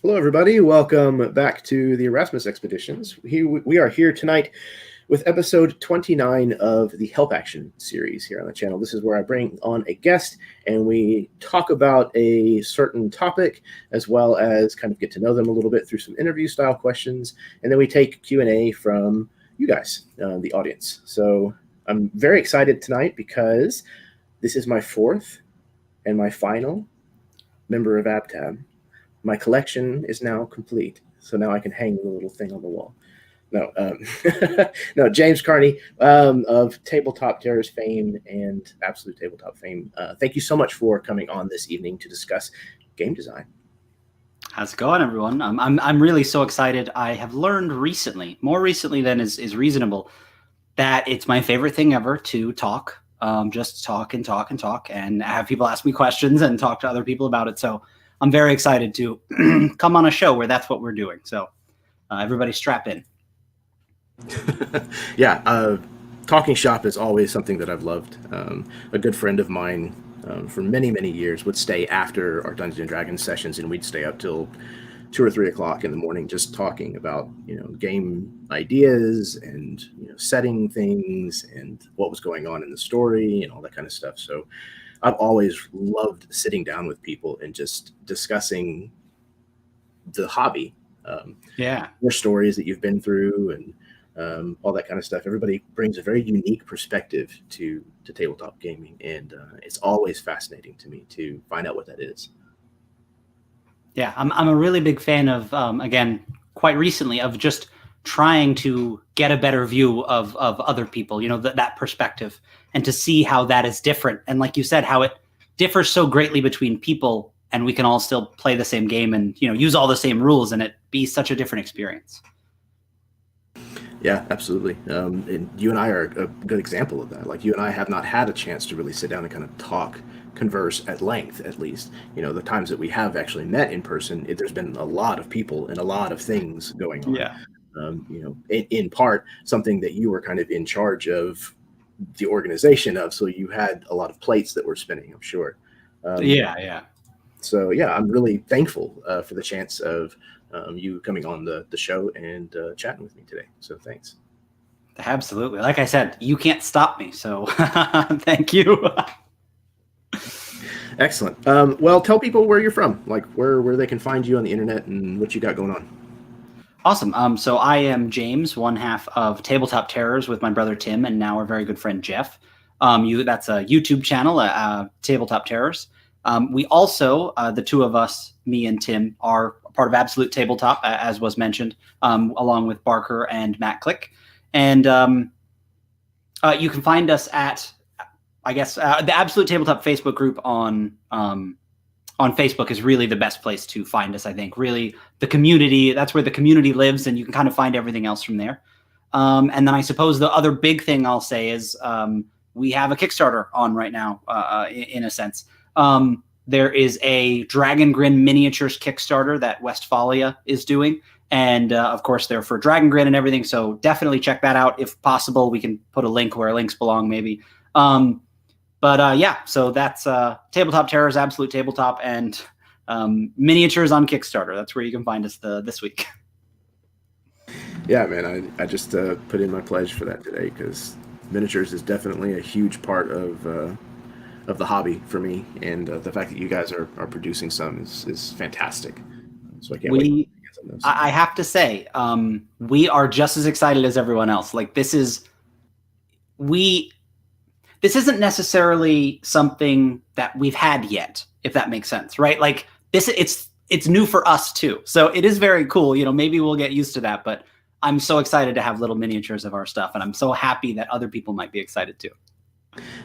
Hello, everybody. Welcome back to the Erasmus Expeditions. We are here tonight with episode 29 of the Help Action series here on the channel. This is where I bring on a guest and we talk about a certain topic, as well as kind of get to know them a little bit through some interview style questions. And then we take Q&A from you guys, the audience. So I'm very excited tonight because this is my fourth and my final member of AbTab. My collection is now complete, so now I can hang the little thing on the wall. No, no, James Carney of Tabletop Terrors fame and Absolute Tabletop fame. Thank you so much for coming on this evening to discuss game design. How's it going, everyone? I'm really so excited. I have learned recently, more recently than is reasonable, that it's my favorite thing ever to talk, just talk and talk and talk, and have people ask me questions and talk to other people about it. So I'm very excited to come on a show where that's what we're doing. So everybody strap in. Yeah, talking shop is always something that I've loved. A good friend of mine for many, many years would stay after our Dungeons & Dragons sessions, and we'd stay up till 2 or 3 o'clock in the morning just talking about, game ideas and, setting things and what was going on in the story and all that kind of stuff. So I've always loved sitting down with people and just discussing the hobby. Your stories that you've been through and all that kind of stuff. Everybody brings a very unique perspective to tabletop gaming, and it's always fascinating to me to find out what that is. Yeah, I'm a really big fan of, again, quite recently, of just trying to get a better view of other people, that perspective, and to see how that is different. And like you said, how it differs so greatly between people, and we can all still play the same game and, use all the same rules, and it be such a different experience. Yeah, absolutely. And you and I are a good example of that. Like, you and I have not had a chance to really sit down and kind of converse at length, at least. The times that we have actually met in person, there's been a lot of people and a lot of things going on. Yeah. In part, something that you were kind of in charge of the organization of, so you had a lot of plates that were spinning, I'm sure. Yeah. So, yeah, I'm really thankful for the chance of you coming on the show and chatting with me today. So thanks. Absolutely. Like I said, you can't stop me. So thank you. Excellent. Well, tell people where you're from, like where they can find you on the internet and what you got going on. Awesome. So I am James, one half of Tabletop Terrors with my brother Tim, and now our very good friend Jeff. That's a YouTube channel, Tabletop Terrors. We also, the two of us, me and Tim, are part of Absolute Tabletop, as was mentioned, along with Barker and Matt Click. And you can find us at, I guess, the Absolute Tabletop Facebook group on Facebook is really the best place to find us, I think. Really, the community, that's where the community lives, and you can kind of find everything else from there. And then I suppose the other big thing I'll say is we have a Kickstarter on right now, in a sense. There is a Dragon Grin miniatures Kickstarter that Westphalia is doing. And of course, they're for Dragon Grin and everything. So definitely check that out. If possible, we can put a link where links belong, maybe. Yeah, so that's Tabletop Terrors, Absolute Tabletop, and miniatures on Kickstarter. That's where you can find us this week. Yeah, man, I just put in my pledge for that today because miniatures is definitely a huge part of the hobby for me, and the fact that you guys are producing some is fantastic. So I can't wait to get some of those. I have to say, we are just as excited as everyone else. Like, this isn't necessarily something that we've had yet, if that makes sense, right? Like, it's new for us too. So it is very cool. Maybe we'll get used to that, but I'm so excited to have little miniatures of our stuff, and I'm so happy that other people might be excited too.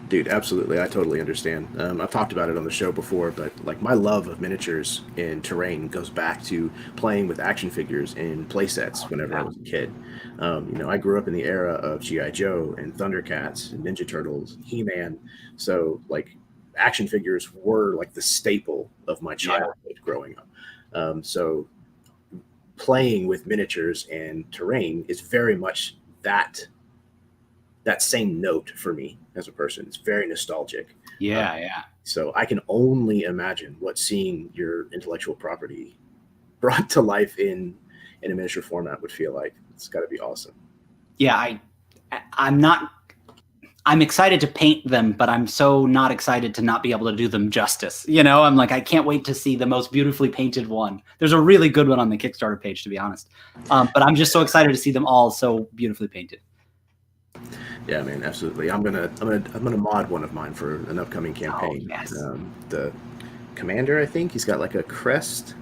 Dude, absolutely. I totally understand. I've talked about it on the show before, but like, my love of miniatures in terrain goes back to playing with action figures in play sets whenever I was a kid. I grew up in the era of G.I. Joe and Thundercats and Ninja Turtles, He-Man. So like, action figures were like the staple of my childhood growing up. So playing with miniatures and terrain is very much that same note for me as a person. It's very nostalgic. Yeah. So I can only imagine what seeing your intellectual property brought to life in a miniature format would feel like. It's got to be awesome. Yeah, I'm excited to paint them, but I'm so not excited to not be able to do them justice. I'm like, I can't wait to see the most beautifully painted one. There's a really good one on the Kickstarter page, to be honest. But I'm just so excited to see them all so beautifully painted. Yeah, man, absolutely. I'm gonna mod one of mine for an upcoming campaign. Oh, yes. The commander, I think he's got like a crest.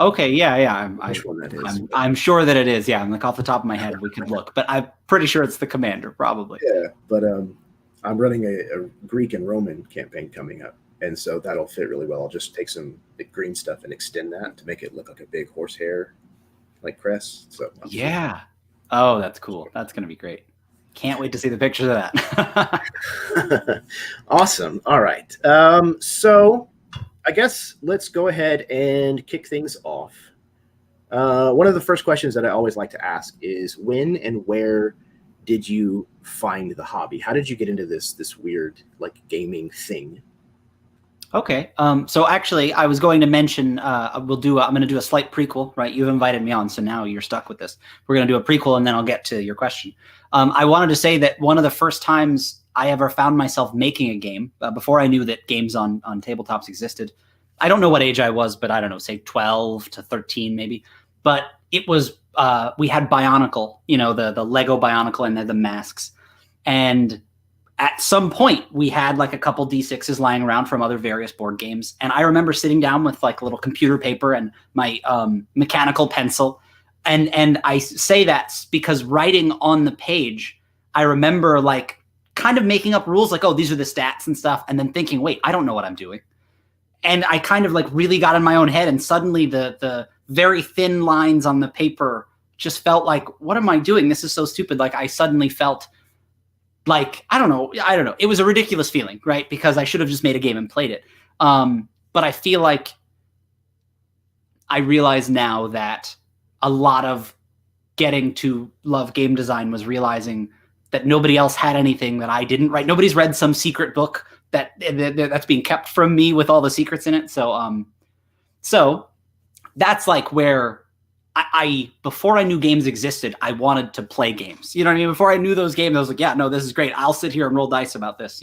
Okay, yeah. Which one that is? I'm sure that it is. Yeah, I'm like off the top of my head, we could look, but I'm pretty sure it's the commander, probably. Yeah, but I'm running a Greek and Roman campaign coming up, and so that'll fit really well. I'll just take some big green stuff and extend that to make it look like a big horsehair, like crest. So yeah. Oh, that's cool. That's gonna be great. Can't wait to see the pictures of that. Awesome. All right. So I guess let's go ahead and kick things off. One of the first questions that I always like to ask is, when and where did you find the hobby? How did you get into this weird like gaming thing? Okay. So actually, I was going to mention I'm going to do a slight prequel, right? You've invited me on, so now you're stuck with this. We're going to do a prequel, and then I'll get to your question. I wanted to say that one of the first times I ever found myself making a game, before I knew that games on tabletops existed. I don't know what age I was, but I don't know, say 12 to 13 maybe. But it was we had Bionicle, the Lego Bionicle and the masks, and at some point we had like a couple D6s lying around from other various board games. And I remember sitting down with like a little computer paper and my mechanical pencil. And I say that because writing on the page, I remember like kind of making up rules like, oh, these are the stats and stuff. And then thinking, wait, I don't know what I'm doing. And I kind of like really got in my own head. And suddenly the very thin lines on the paper just felt like, what am I doing? This is so stupid. Like I suddenly felt like, I don't know. It was a ridiculous feeling, right? Because I should have just made a game and played it. But I feel like I realize now that a lot of getting to love game design was realizing that nobody else had anything that I didn't, right? Nobody's read some secret book that's being kept from me with all the secrets in it. So that's like where I before I knew games existed, I wanted to play games. You know what I mean? Before I knew those games, I was like, yeah, no, this is great. I'll sit here and roll dice about this,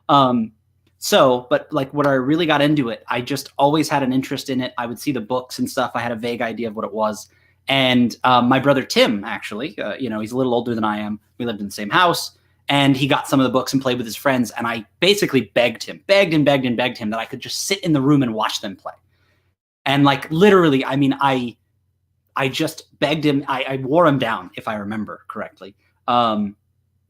But like when I really got into it, I just always had an interest in it. I would see the books and stuff. I had a vague idea of what it was. And my brother Tim, actually, he's a little older than I am. We lived in the same house, and he got some of the books and played with his friends. And I basically begged him that I could just sit in the room and watch them play. And like literally, I mean, I just begged him. I wore him down, if I remember correctly. And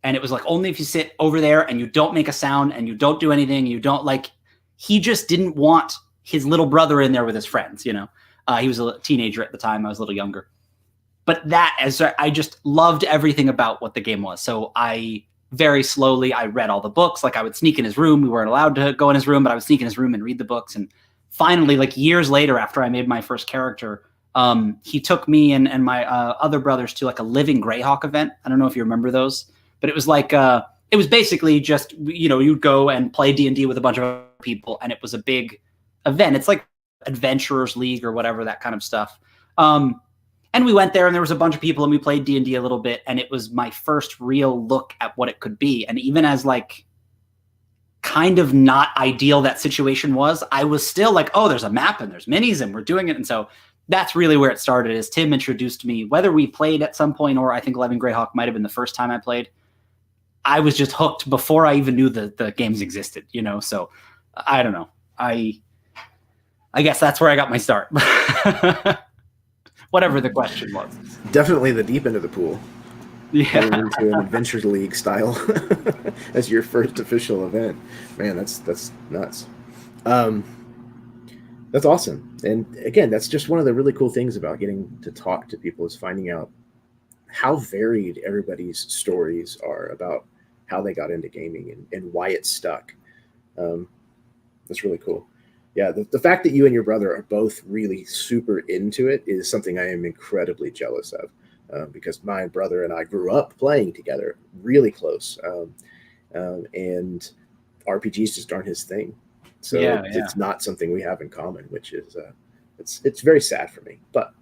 it was like, only if you sit over there and you don't make a sound and you don't do anything, you don't like, he just didn't want his little brother in there with his friends, He was a teenager at the time. I was a little younger. But I just loved everything about what the game was. So I very slowly, I read all the books. Like I would sneak in his room. We weren't allowed to go in his room, but I would sneak in his room and read the books. And finally, like years later, after I made my first character, he took me and my other brothers to like a Living Greyhawk event. I don't know if you remember those, but it was like it was basically just you'd go and play D&D with a bunch of people, and it was a big event. It's like Adventurers League or whatever, that kind of stuff. And we went there, and there was a bunch of people, and we played D&D a little bit, and it was my first real look at what it could be. And even as like kind of not ideal that situation was, I was still like, oh, there's a map and there's minis and we're doing it. And so that's really where it started, is Tim introduced me, whether we played at some point, or I think Living Greyhawk might have been the first time I played. I was just hooked before I even knew the games existed, So I don't know. I guess that's where I got my start. Whatever the question was. Definitely the deep end of the pool. Yeah. Into an Adventure League style as your first official event. Man, that's nuts. That's awesome. And again, that's just one of the really cool things about getting to talk to people, is finding out how varied everybody's stories are about how they got into gaming and why it stuck. That's really cool. Yeah, the fact that you and your brother are both really super into it is something I am incredibly jealous of, because my brother and I grew up playing together, really close, and RPGs just aren't his thing. So it's not something we have in common, which is It's very sad for me, but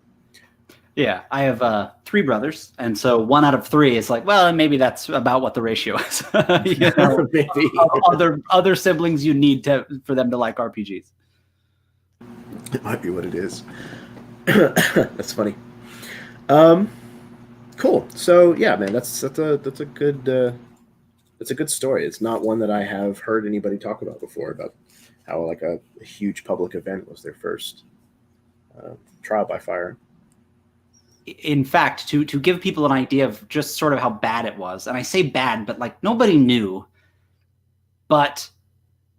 Yeah, I have 3 brothers, and so 1 out of 3 is like, well, maybe that's about what the ratio is. You know, maybe other siblings you need for them to like RPGs. it might be what it is. That's funny. Cool. So yeah, man, that's a good story. It's not one that I have heard anybody talk about before, about how like a huge public event was their first trial by fire. In fact, to give people an idea of just sort of how bad it was, and I say bad, but like nobody knew, but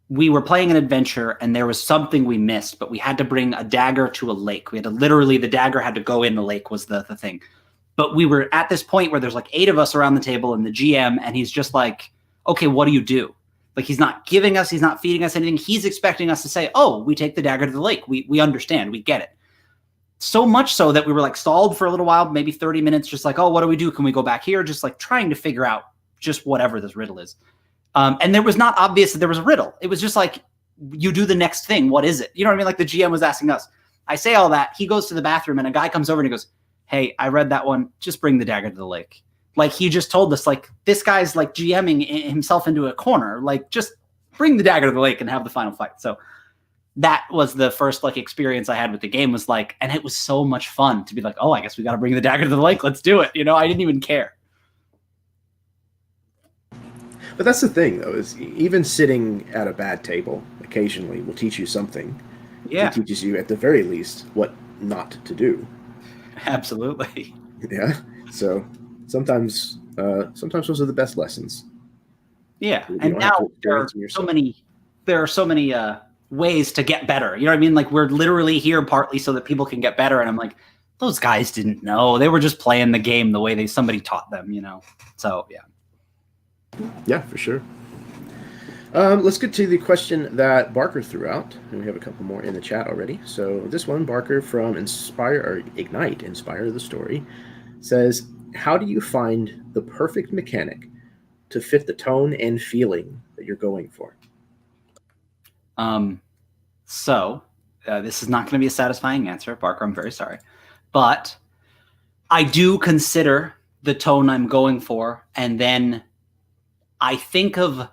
we were playing an adventure and there was something we missed, but we had to bring a dagger to a lake. We had to literally, the dagger had to go in the lake was the thing. But we were at this point where there's like 8 of us around the table and the GM, and he's just like, okay, what do you do? Like, he's not giving us, he's not feeding us anything. He's expecting us to say, oh, we take the dagger to the lake. We understand, we get it. So much so that we were like stalled for a little while, maybe 30 minutes, just like, oh, what do we do? Can we go back here? Just like trying to figure out just whatever this riddle is. And there was not obvious that there was a riddle. It was just like, you do the next thing. What is it? You know what I mean? Like the GM was asking us. I say all that. He goes to the bathroom and a guy comes over and he goes, hey, I read that one. Just bring the dagger to the lake. Like, he just told us, like, this guy's like GMing himself into a corner. Like, just bring the dagger to the lake and have the final fight. So that was the first like experience I had with the game, was like, and it was so much fun to be like, oh, I guess we got to bring the dagger to the lake. Let's do it. You know, I didn't even care. But that's the thing, though, is even sitting at a bad table occasionally will teach you something. Yeah. It teaches you, at the very least, what not to do. Absolutely. Yeah. So sometimes those are the best lessons. Yeah. And now there are so many ways to get better. You know what I mean? Like, we're literally here partly so that people can get better. And I'm like, those guys didn't know. They were just playing the game the way somebody taught them, you know? So, yeah. Yeah, for sure. Let's get to the question that Barker threw out, and we have a couple more in the chat already. So this one, Barker from Ignite, Inspire the Story, says, how do you find the perfect mechanic to fit the tone and feeling that you're going for? So this is not going to be a satisfying answer, Barker. I'm very sorry. But I do consider the tone I'm going for, and then I think of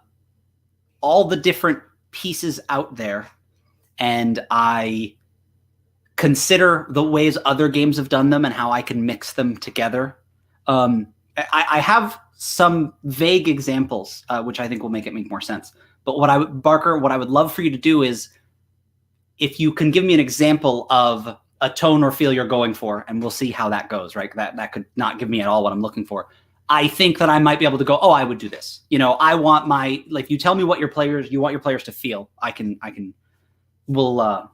all the different pieces out there, and I consider the ways other games have done them and how I can mix them together. I have some vague examples, which I think will make it make more sense. But Barker, what I would love for you to do is, if you can give me an example of a tone or feel you're going for, and we'll see how that goes, right? That could not give me at all what I'm looking for. I think that I might be able to go, oh, I would do this. You know, I want like, you tell me what you want your players to feel. We'll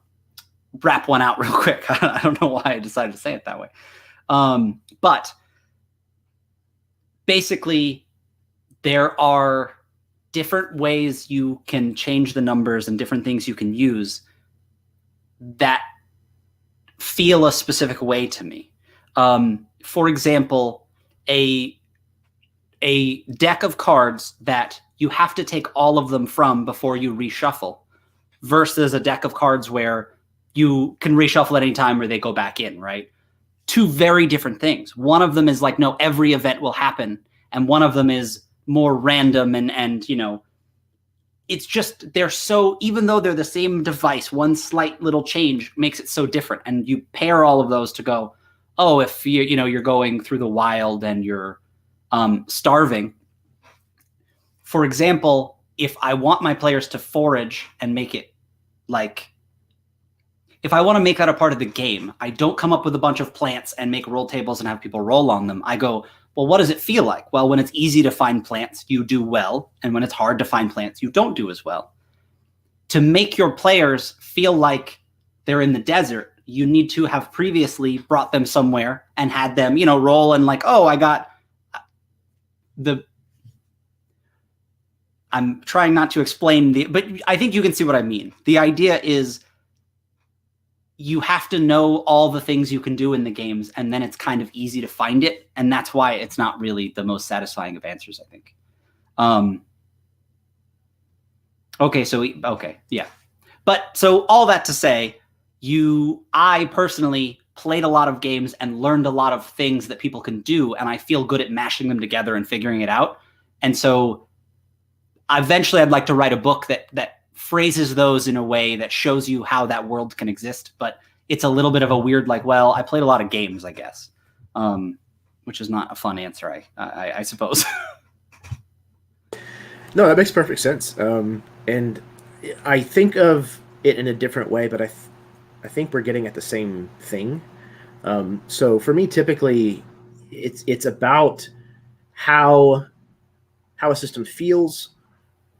wrap one out real quick. I don't know why I decided to say it that way. But basically, there are different ways you can change the numbers and different things you can use that feel a specific way to me. For example, a deck of cards that you have to take all of them from before you reshuffle, versus a deck of cards where you can reshuffle at any time or they go back in, right? 2 very different things. One of them is like, no, every event will happen. And one of them is more random and you know, it's just, they're so, even though they're the same device, one slight little change makes it so different. And you pair all of those to go, oh, if you're going through the wild and you're starving. For example, if I want my players to forage and make it like, if I want to make that a part of the game, I don't come up with a bunch of plants and make roll tables and have people roll on them. I go, well, what does it feel like? Well, when it's easy to find plants, you do well. And when it's hard to find plants, you don't do as well. To make your players feel like they're in the desert, you need to have previously brought them somewhere and had them, roll and like, oh, I got I'm trying not to explain but I think you can see what I mean. The idea is you have to know all the things you can do in the games, and then it's kind of easy to find it. And that's why it's not really the most satisfying of answers, I think. Okay. Yeah. But so all that to say, I personally played a lot of games and learned a lot of things that people can do, and I feel good at mashing them together and figuring it out. And so eventually I'd like to write a book that phrases those in a way that shows you how that world can exist. But it's a little bit of a weird, like, well, I played a lot of games, I guess, which is not a fun answer, I suppose. No, that makes perfect sense. And I think of it in a different way, but I think we're getting at the same thing. So for me, typically, it's about how a system feels,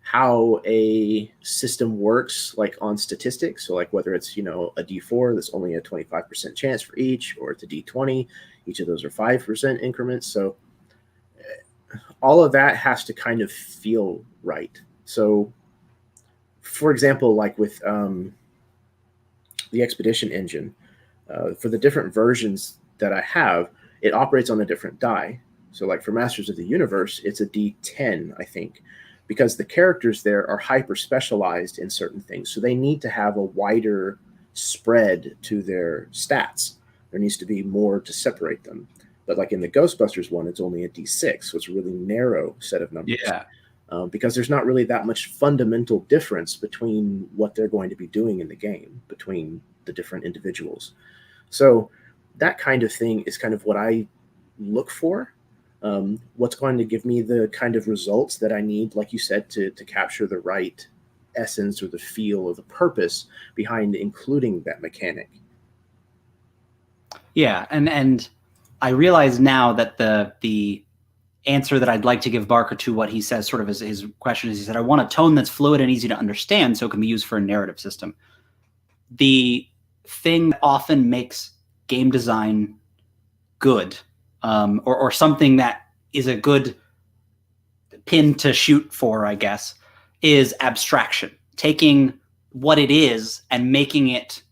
how a system works, like on statistics. So like whether it's, you know, a D4 that's only a 25% chance for each, or it's a D20, each of those are 5% increments. So all of that has to kind of feel right. So for example, like with the Expedition engine, for the different versions that I have, it operates on a different die. So like for Masters of the Universe, it's a D10, I think, because the characters there are hyper specialized in certain things. So they need to have a wider spread to their stats. There needs to be more to separate them. But like in the Ghostbusters one, it's only a D6, so it's a really narrow set of numbers. Yeah. Because there's not really that much fundamental difference between what they're going to be doing in the game, between the different individuals. So that kind of thing is kind of what I look for. What's going to give me the kind of results that I need, like you said, to capture the right essence or the feel or the purpose behind including that mechanic. Yeah, and I realize now that the answer that I'd like to give Barker to what he says, sort of his question is, he said, I want a tone that's fluid and easy to understand so it can be used for a narrative system. The thing that often makes game design good, or something that is a good pin to shoot for, I guess, is abstraction. Taking what it is and making it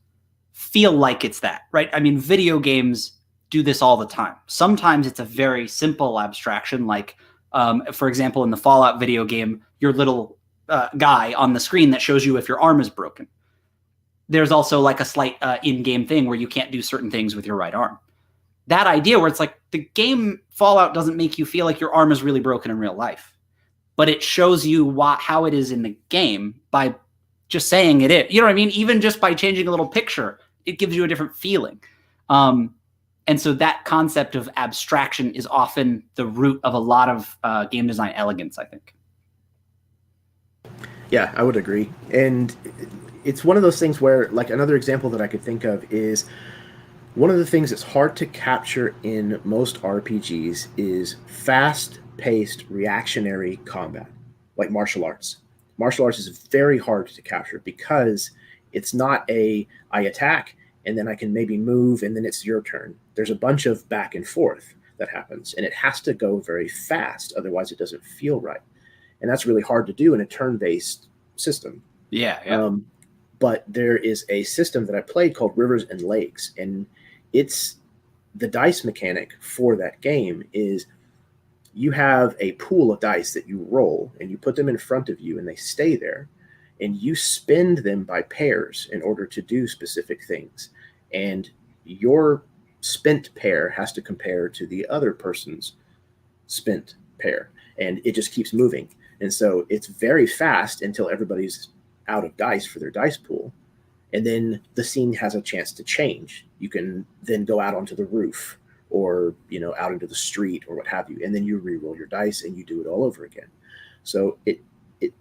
feel like it's that, right? I mean, video games do this all the time. Sometimes it's a very simple abstraction, like, for example, in the Fallout video game, your little guy on the screen that shows you if your arm is broken. There's also like a slight in-game thing where you can't do certain things with your right arm. That idea where it's like the game Fallout doesn't make you feel like your arm is really broken in real life, but it shows you how it is in the game by just saying it is. You know what I mean? Even just by changing a little picture, it gives you a different feeling. And so that concept of abstraction is often the root of a lot of game design elegance, I think. Yeah, I would agree. And it's one of those things where, like, another example that I could think of is one of the things that's hard to capture in most RPGs is fast-paced reactionary combat, like martial arts. Martial arts is very hard to capture because it's not I attack and then I can maybe move and then it's your turn. There's a bunch of back and forth that happens, and it has to go very fast, otherwise it doesn't feel right. And that's really hard to do in a turn-based system. Yeah. But there is a system that I played called Rivers and Lakes, and it's the dice mechanic for that game is you have a pool of dice that you roll, and you put them in front of you, and they stay there, and you spend them by pairs in order to do specific things. And your spent pair has to compare to the other person's spent pair, and it just keeps moving. And so it's very fast until everybody's out of dice for their dice pool. And then the scene has a chance to change. You can then go out onto the roof or, you know, out into the street or what have you. And then you re-roll your dice and you do it all over again. So it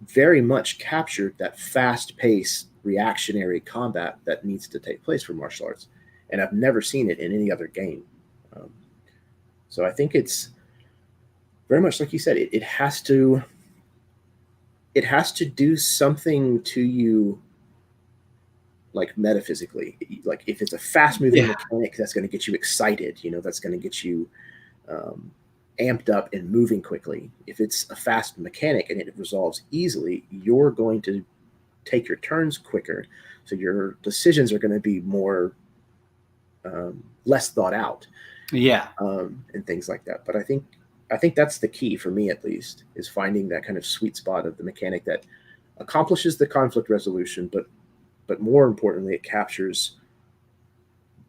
very much captured that fast-paced reactionary combat that needs to take place for martial arts. And I've never seen it in any other game. So I think it's very much like you said, it has to do something to you, like metaphysically. Like if it's a fast moving mechanic, that's going to get you excited, you know, that's going to get you amped up and moving quickly. If it's a fast mechanic and it resolves easily, you're going to take your turns quicker, so your decisions are going to be more less thought out, and things like that. But I think that's the key for me, at least, is finding that kind of sweet spot of the mechanic that accomplishes the conflict resolution, but more importantly, it captures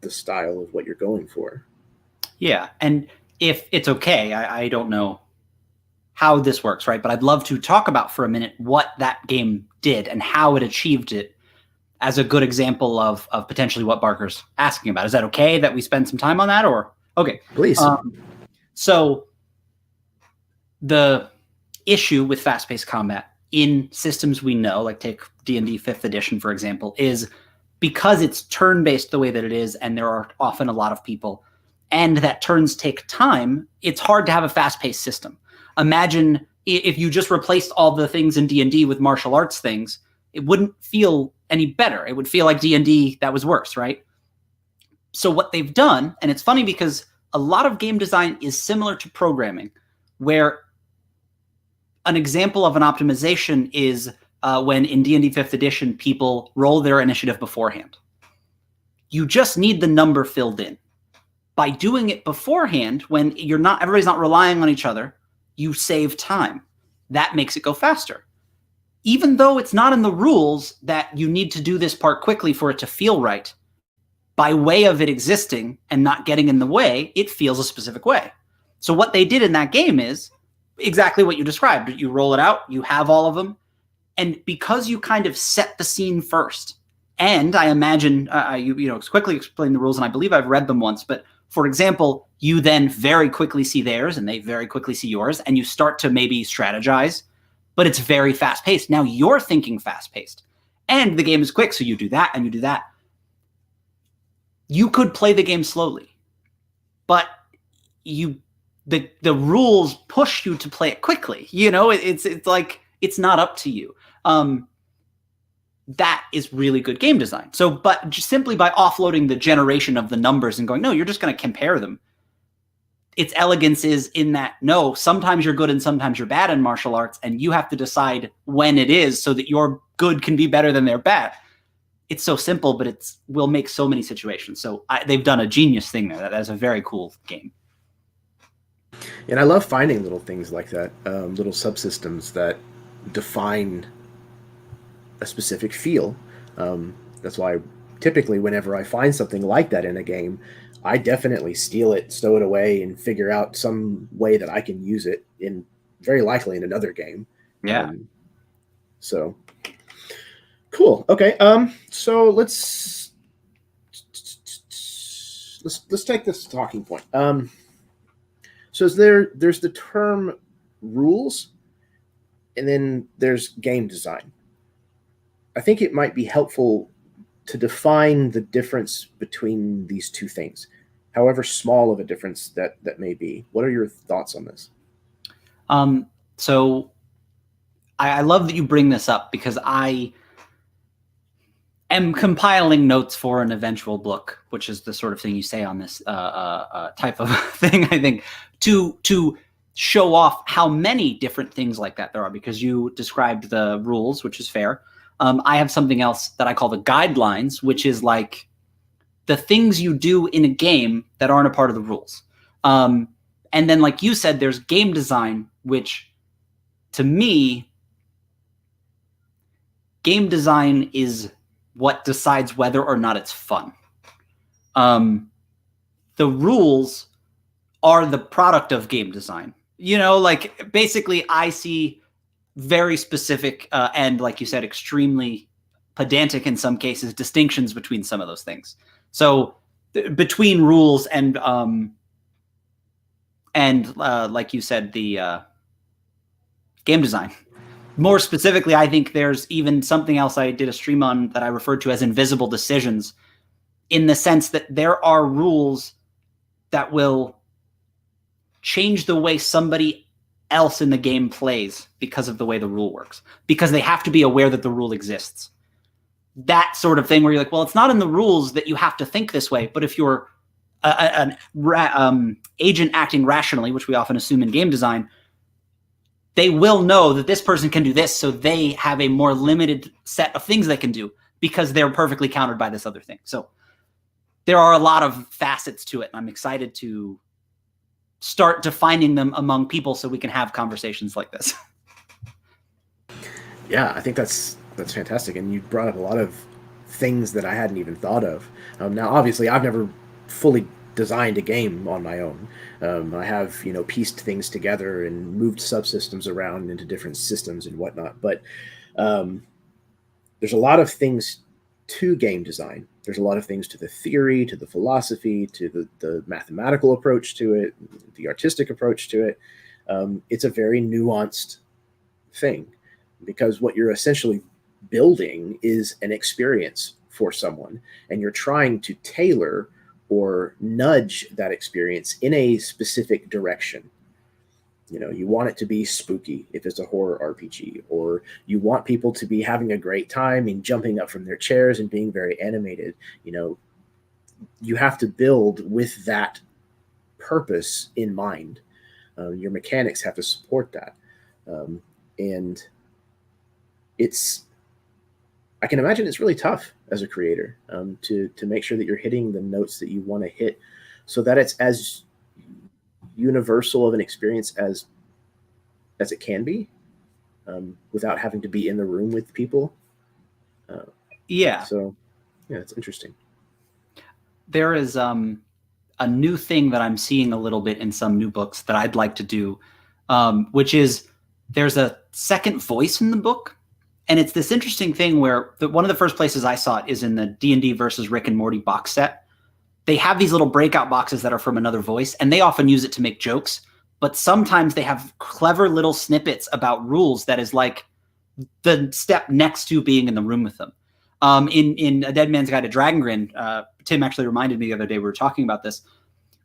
the style of what you're going for. Yeah, and if it's okay, I don't know how this works, right? But I'd love to talk about for a minute what that game did and how it achieved it as a good example of potentially what Barker's asking about. Is that okay that we spend some time on that? Or okay, please. So the issue with fast-paced combat in systems we know, like take D&D 5th edition, for example, is because it's turn-based the way that it is, and there are often a lot of people, and that turns take time, it's hard to have a fast-paced system. Imagine if you just replaced all the things in D&D with martial arts things, it wouldn't feel any better. It would feel like D&D that was worse, right? So what they've done, and it's funny because a lot of game design is similar to programming, where an example of an optimization is when in D&D 5th edition, people roll their initiative beforehand. You just need the number filled in. By doing it beforehand, when everybody's not relying on each other, you save time. That makes it go faster. Even though it's not in the rules that you need to do this part quickly for it to feel right, by way of it existing and not getting in the way, it feels a specific way. So what they did in that game is exactly what you described. You roll it out, you have all of them, and because you kind of set the scene first, and I imagine you quickly explain the rules, and I believe I've read them once, but for example, you then very quickly see theirs and they very quickly see yours, and you start to maybe strategize, but it's very fast-paced. Now you're thinking fast-paced, and the game is quick, so you do that and you do that. You could play the game slowly, but the rules push you to play it quickly. It's like it's not up to you. That is really good game design. So, but just simply by offloading the generation of the numbers and going, no, you're just going to compare them. Its elegance is in that, no, sometimes you're good and sometimes you're bad in martial arts, and you have to decide when it is so that your good can be better than their bad. It's so simple, but it will make so many situations. So they've done a genius thing there. That's a very cool game. And I love finding little things like that, little subsystems that define a specific feel. That's why typically whenever I find something like that in a game, I definitely steal it, stow it away, and figure out some way that I can use it in, very likely in another game. Yeah. So cool. Okay. So let's take this talking point. So there's the term rules, and then there's game design. I think it might be helpful to define the difference between these two things, however small of a difference that may be. What are your thoughts on this? So I love that you bring this up, because I am compiling notes for an eventual book, which is the sort of thing you say on this type of thing, I think, to show off how many different things like that there are, because you described the rules, which is fair. I have something else that I call the guidelines, which is like the things you do in a game that aren't a part of the rules. And then, like you said, there's game design, which to me, game design is what decides whether or not it's fun. The rules are the product of game design. Like basically I see very specific and, like you said, extremely pedantic in some cases distinctions between some of those things. So between rules and like you said, the game design. More specifically, I think there's even something else I did a stream on that I referred to as invisible decisions, in the sense that there are rules that will change the way somebody else in the game plays because of the way the rule works, because they have to be aware that the rule exists. That sort of thing where you're like, well, it's not in the rules that you have to think this way, but if you're an agent acting rationally, which we often assume in game design, they will know that this person can do this, so they have a more limited set of things they can do because they're perfectly countered by this other thing. So there are a lot of facets to it, and I'm excited to start defining them among people so we can have conversations like this. Yeah, I think that's fantastic. And you brought up a lot of things that I hadn't even thought of. Now, obviously, I've never fully designed a game on my own. I have, pieced things together and moved subsystems around into different systems and whatnot. But um, there's a lot of things to game design. There's a lot of things to the theory, to the philosophy, to the mathematical approach to it, the artistic approach to it. It's a very nuanced thing, because what you're essentially building is an experience for someone, and you're trying to tailor or nudge that experience in a specific direction. You want it to be spooky if it's a horror RPG, or you want people to be having a great time and jumping up from their chairs and being very animated. You have to build with that purpose in mind. Your mechanics have to support that. And I can imagine it's really tough as a creator, to make sure that you're hitting the notes that you want to hit, so that it's as universal of an experience as it can be, without having to be in the room with people. Yeah. So, yeah, it's interesting. There is a new thing that I'm seeing a little bit in some new books that I'd like to do, which is there's a second voice in the book. And it's this interesting thing where one of the first places I saw it is in the D&D versus Rick and Morty box set. They have these little breakout boxes that are from another voice, and they often use it to make jokes. But sometimes they have clever little snippets about rules that is like the step next to being in the room with them. In A Dead Man's Guide to Dragongrin, Tim actually reminded me the other day, we were talking about this.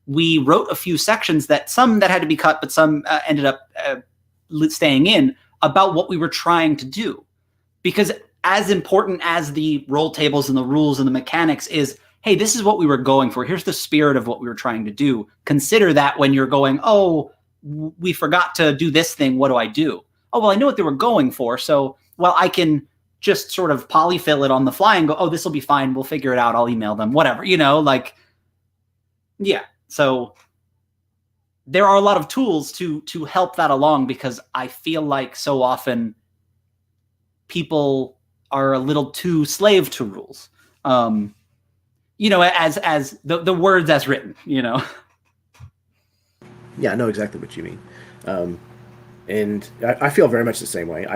We wrote a few sections some that had to be cut, but some ended up staying in, about what we were trying to do. Because as important as the roll tables and the rules and the mechanics is, hey, this is what we were going for. Here's the spirit of what we were trying to do. Consider that when you're going, oh, we forgot to do this thing. What do I do? Oh, well, I know what they were going for. So, well, I can just sort of polyfill it on the fly and go, oh, this will be fine. We'll figure it out. I'll email them, whatever, yeah. So there are a lot of tools to help that along, because I feel like so often people are a little too slave to rules. As the words as written, Yeah, I know exactly what you mean. And I feel very much the same way.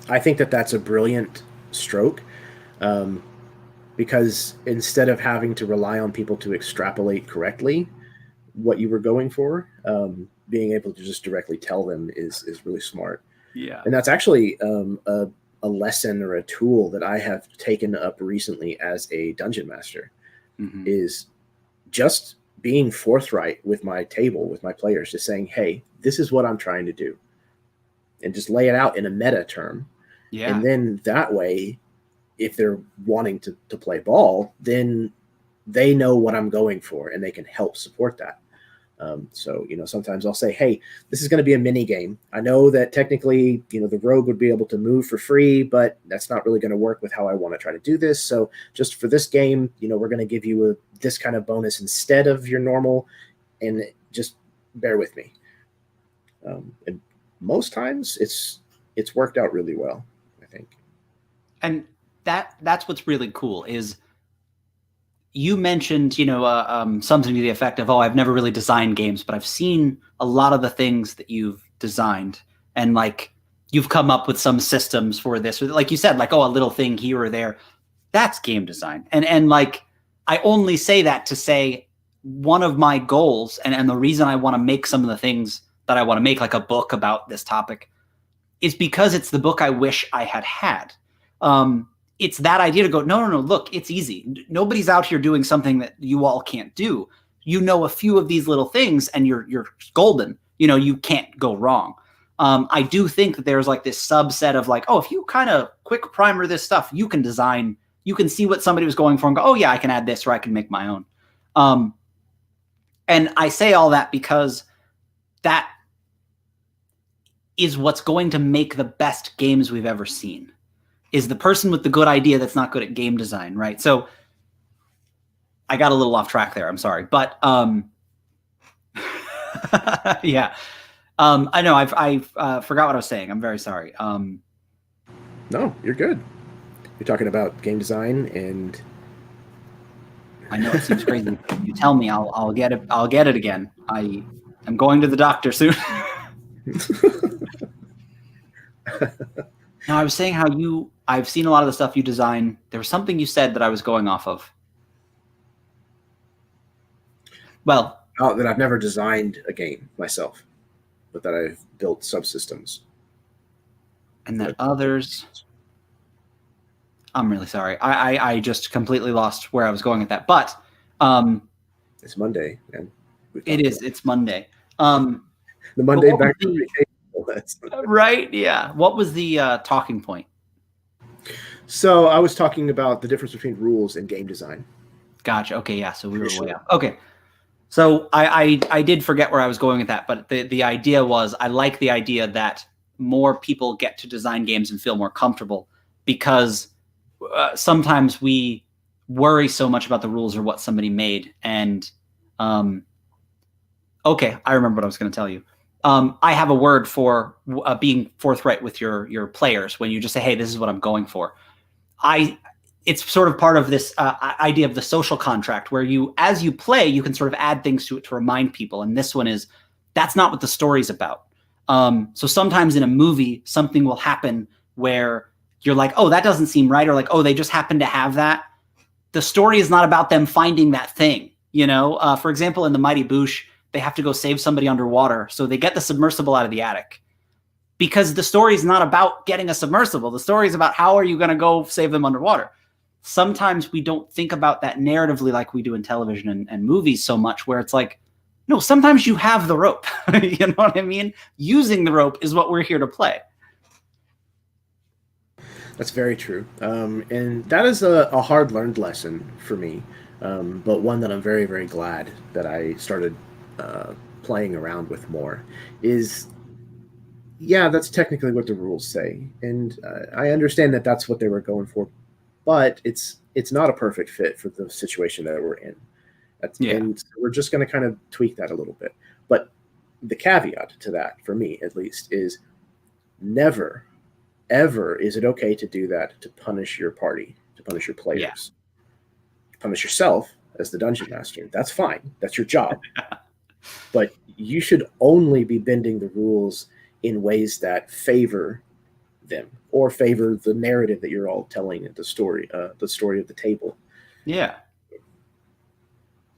I think that that's a brilliant stroke, because instead of having to rely on people to extrapolate correctly what you were going for, being able to just directly tell them is really smart. Yeah. And that's actually a lesson or a tool that I have taken up recently as a dungeon master, is just being forthright with my table, with my players, just saying, hey, this is what I'm trying to do, and just lay it out in a meta term. Yeah. And then that way, if they're wanting to play ball, then they know what I'm going for, and they can help support that. So, sometimes I'll say, hey, this is going to be a mini game. I know that technically, the rogue would be able to move for free, but that's not really going to work with how I want to try to do this. So just for this game, we're going to give you this kind of bonus instead of your normal, and just bear with me. And most times it's worked out really well, I think. And that's what's really cool is, you mentioned, something to the effect of, oh, I've never really designed games, but I've seen a lot of the things that you've designed, and you've come up with some systems for this, or like you said, a little thing here or there. That's game design. And I only say that to say, one of my goals and the reason I want to make some of the things that I want to make, like a book about this topic, is because it's the book I wish I had. It's that idea to go, no, look, it's easy. Nobody's out here doing something that you all can't do. A few of these little things and you're golden. You can't go wrong. I do think that there's this subset of if you kind of quick primer this stuff, you can design, you can see what somebody was going for and go, oh yeah, I can add this, or I can make my own. And I say all that because that is what's going to make the best games we've ever seen. Is the person with the good idea that's not good at game design, right? So I got a little off track there. I'm sorry, but yeah, I know I forgot what I was saying. I'm very sorry. No, you're good. You're talking about game design and I know it seems crazy. You tell me, I'll get it. I'll get it again. I am going to the doctor soon. Now, I was saying how I've seen a lot of the stuff you design. There was something you said that I was going off of. Well, that I've never designed a game myself, but that I've built subsystems. And that others. I'm really sorry. I just completely lost where I was going with that. But it's Monday, and it's Monday. The Monday back to vacation. Right? Yeah. What was the talking point? So I was talking about the difference between rules and game design. Gotcha. Okay. Yeah. So we were way up. Okay. So I did forget where I was going with that, but the idea was I like the idea that more people get to design games and feel more comfortable because sometimes we worry so much about the rules or what somebody made. And okay, I remember what I was going to tell you. I have a word for being forthright with your players when you just say, hey, this is what I'm going for. It's sort of part of this idea of the social contract where as you play, you can sort of add things to it to remind people. And this one is, that's not what the story's about. So sometimes in a movie, something will happen where you're like, oh, that doesn't seem right. Or like, oh, they just happen to have that. The story is not about them finding that thing. For example, in The Mighty Boosh, they have to go save somebody underwater. So they get the submersible out of the attic because the story is not about getting a submersible. The story is about how are you going to go save them underwater? Sometimes we don't think about that narratively like we do in television and movies so much where it's like, no, sometimes you have the rope. You know what I mean? Using the rope is what we're here to play. That's very true. And that is a hard-learned lesson for me, but one that I'm very, very glad that I started playing around with more is, yeah, that's technically what the rules say. And I understand that that's what they were going for, but it's not a perfect fit for the situation that we're in. And so we're just going to kind of tweak that a little bit. But the caveat to that, for me at least, is never, ever is it okay to do that to punish your party, to punish your players. Yeah. To punish yourself as the dungeon master. That's fine. That's your job. But you should only be bending the rules in ways that favor them or favor the narrative that you're all telling in the story of the table. Yeah.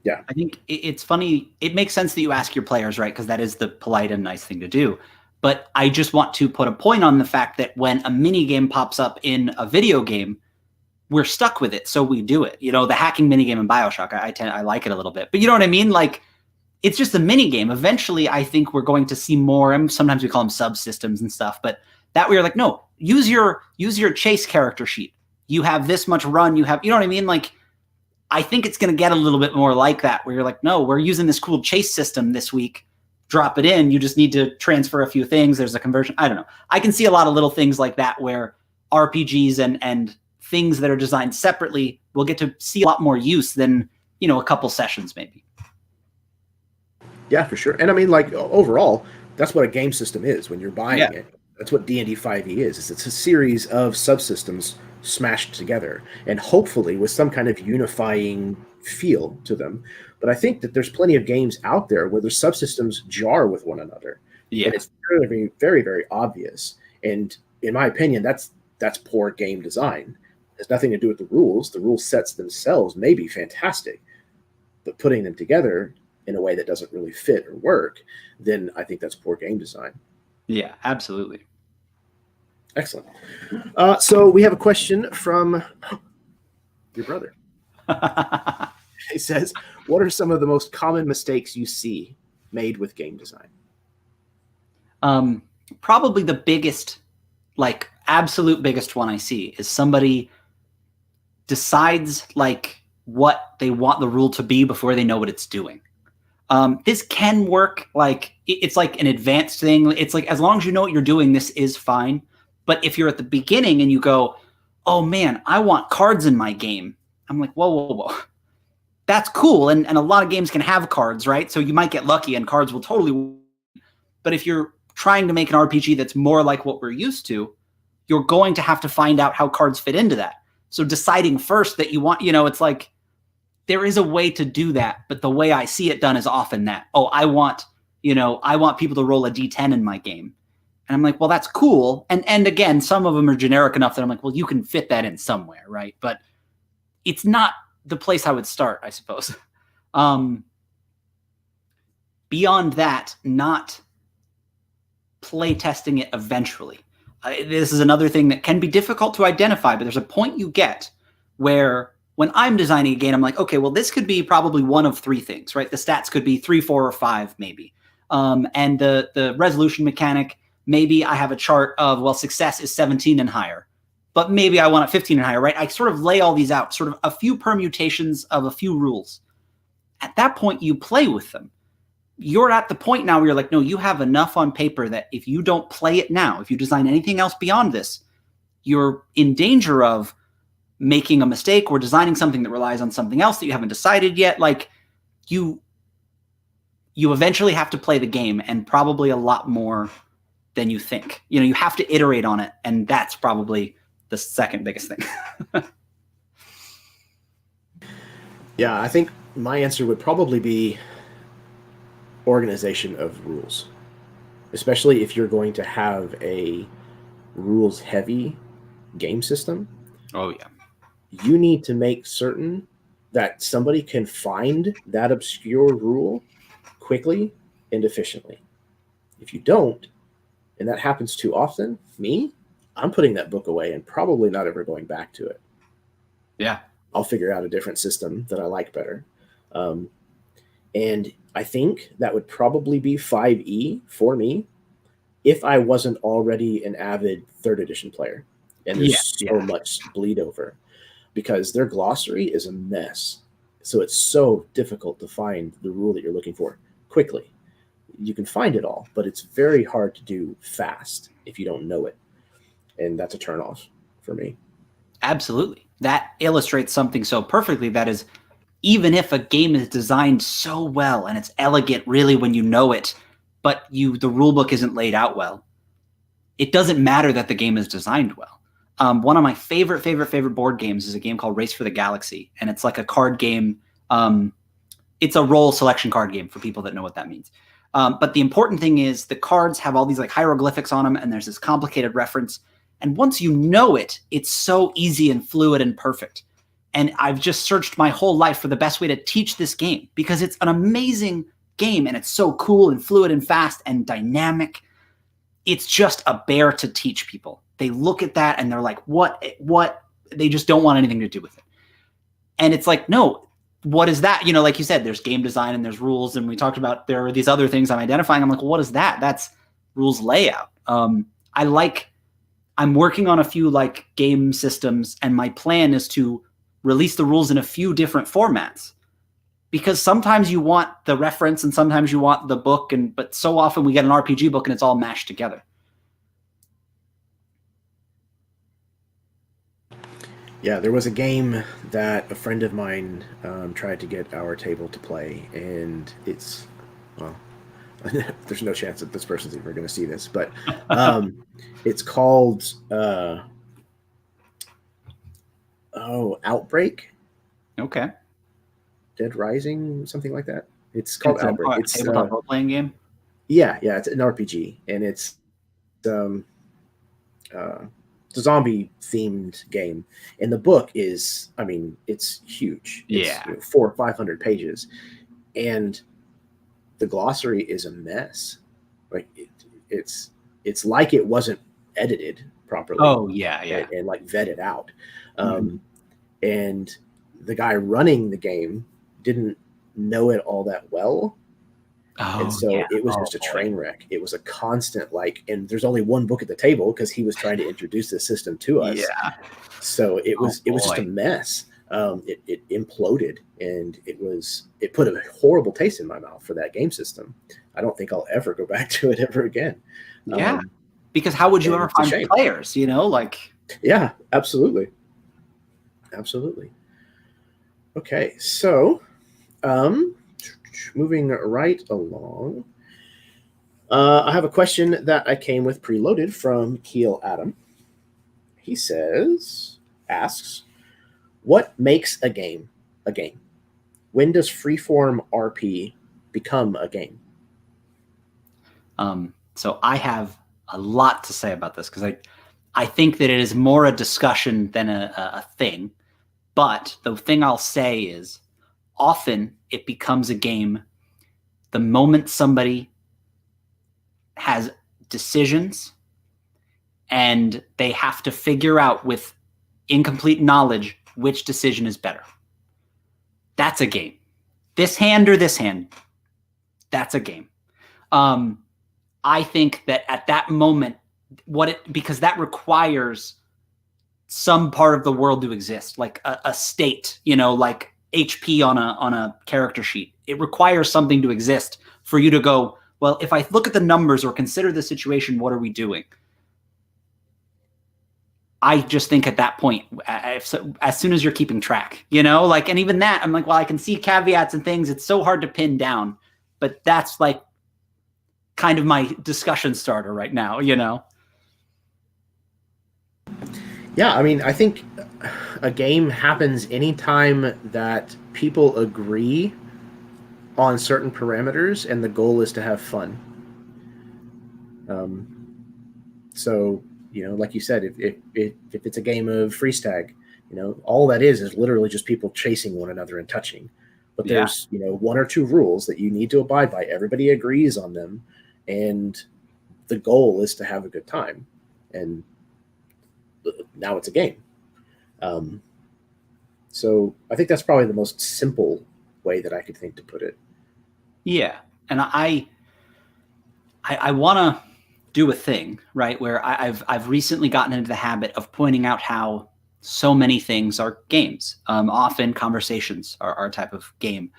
Yeah. I think it's funny. It makes sense that you ask your players, right? Because that is the polite and nice thing to do. But I just want to put a point on the fact that when a mini game pops up in a video game, we're stuck with it. So we do it. The hacking mini game in BioShock, I like it a little bit. But you know what I mean? Like, it's just a mini game. Eventually, I think we're going to see more. And sometimes we call them subsystems and stuff. But that we are like, no, use your chase character sheet. You have this much run. You know what I mean? Like, I think it's going to get a little bit more like that, where you're like, no, we're using this cool chase system this week. Drop it in. You just need to transfer a few things. There's a conversion. I don't know. I can see a lot of little things like that where RPGs and things that are designed separately will get to see a lot more use than, a couple sessions maybe. Yeah, for sure. And I mean, like, overall, that's what a game system is when you're buying it. That's what D&D 5e is. It's a series of subsystems smashed together and hopefully with some kind of unifying feel to them. But I think that there's plenty of games out there where the subsystems jar with one another. Yeah. And it's very, very, very obvious. And in my opinion, that's poor game design. It has nothing to do with the rules. The rule sets themselves may be fantastic, but putting them together in a way that doesn't really fit or work, then I think that's poor game design. Yeah, absolutely. Excellent. So we have a question from your brother. He says, what are some of the most common mistakes you see made with game design? Probably the biggest, like absolute biggest one I see is somebody decides like what they want the rule to be before they know what it's doing. This can work. Like it's like an advanced thing. It's like, as long as you know what you're doing, this is fine. But if you're at the beginning and you go, oh man, I want cards in my game. I'm like, whoa. That's cool. And a lot of games can have cards, right? So you might get lucky and cards will totally. But if you're trying to make an RPG that's more like what we're used to, you're going to have to find out how cards fit into that. So deciding first that you want, it's like, there is a way to do that, but the way I see it done is often that, oh, I want people to roll a D10 in my game. And I'm like, well, that's cool. And again, some of them are generic enough that I'm like, well, you can fit that in somewhere, right? But it's not the place I would start, I suppose. Beyond that, not play testing it eventually. This is another thing that can be difficult to identify, but there's a point you get where when I'm designing a game, I'm like, okay, well, this could be probably one of three things, right? The stats could be 3, 4, or 5, maybe. And the resolution mechanic, maybe I have a chart of, well, success is 17 and higher, but maybe I want it 15 and higher, right? I sort of lay all these out, sort of a few permutations of a few rules. At that point, you play with them. You're at the point now where you're like, no, you have enough on paper that if you don't play it now, if you design anything else beyond this, you're in danger of making a mistake or designing something that relies on something else that you haven't decided yet. Like you eventually have to play the game, and probably a lot more than you think. You have to iterate on it, and that's probably the second biggest thing. Yeah, I think my answer would probably be organization of rules, especially if you're going to have a rules-heavy game system. Oh, yeah. You need to make certain that somebody can find that obscure rule quickly and efficiently. If you don't, and that happens too often, I'm putting that book away and probably not ever going back to it. Yeah. I'll figure out a different system that I like better. And I think that would probably be 5e for me if I wasn't already an avid 3rd edition player. And there's so much bleed over because their glossary is a mess. So it's so difficult to find the rule that you're looking for quickly. You can find it all, but it's very hard to do fast if you don't know it. And that's a turnoff for me. Absolutely. That illustrates something so perfectly. That is, even if a game is designed so well and it's elegant really when you know it, but the rule book isn't laid out well, it doesn't matter that the game is designed well. One of my favorite board games is a game called Race for the Galaxy, and it's like a card game. It's a role selection card game for people that know what that means. But the important thing is the cards have all these like hieroglyphics on them, and there's this complicated reference. And once you know it, it's so easy and fluid and perfect. And I've just searched my whole life for the best way to teach this game because it's an amazing game and it's so cool and fluid and fast and dynamic. It's just a bear to teach people. They look at that and they're like, what? They just don't want anything to do with it. And it's like, no, what is that? Like you said, there's game design and there's rules. And we talked about there are these other things I'm identifying. I'm like, well, what is that? That's rules layout. I'm working on a few like game systems, and my plan is to release the rules in a few different formats, because sometimes you want the reference and sometimes you want the book, but so often we get an RPG book and it's all mashed together. Yeah, there was a game that a friend of mine tried to get our table to play, and it's, well, there's no chance that this person's ever going to see this, but it's called Outbreak. Okay. Dead Rising, something like that. It's called Outbreak. It's a tabletop role-playing game. Yeah, it's an RPG, and it's a zombie-themed game. And the book is, it's huge. It's 400 or 500 pages, and the glossary is a mess. Like it's like it wasn't edited properly. Oh yeah. And like vetted out. And the guy running the game didn't know it all that well. And so it was just a train wreck. It was a constant and there's only one book at the table because he was trying to introduce the system to us. Yeah. So it was just a mess. It imploded, and it put a horrible taste in my mouth for that game system. I don't think I'll ever go back to it ever again. Yeah. Because how would you ever find players, Yeah, absolutely. Okay, so moving right along, I have a question that I came with preloaded from Keel Adam. He asks, what makes a game a game? when does freeform RP become a game? So I have a lot to say about this, because I think that it is more a discussion than a thing. But the thing I'll say is, often it becomes a game the moment somebody has decisions and they have to figure out with incomplete knowledge which decision is better. That's a game. This hand or this hand, that's a game. I think that at that moment, because that requires some part of the world to exist, like a state, like HP on a character sheet. It requires something to exist for you to go, well, if I look at the numbers or consider the situation, what are we doing? I just think at that point, as soon as you're keeping track, and even that, I'm like, well, I can see caveats and things. It's so hard to pin down, but that's like kind of my discussion starter right now, Yeah, I mean, I think a game happens anytime that people agree on certain parameters and the goal is to have fun. So, like you said, if it's a game of freeze tag, all that is literally just people chasing one another and touching. But there's, one or two rules that you need to abide by. Everybody agrees on them, and the goal is to have a good time. And now it's a game. So I think that's probably the most simple way that I could think to put it. Yeah. And I want to do a thing, right, where I've recently gotten into the habit of pointing out how so many things are games. Often conversations are a type of game.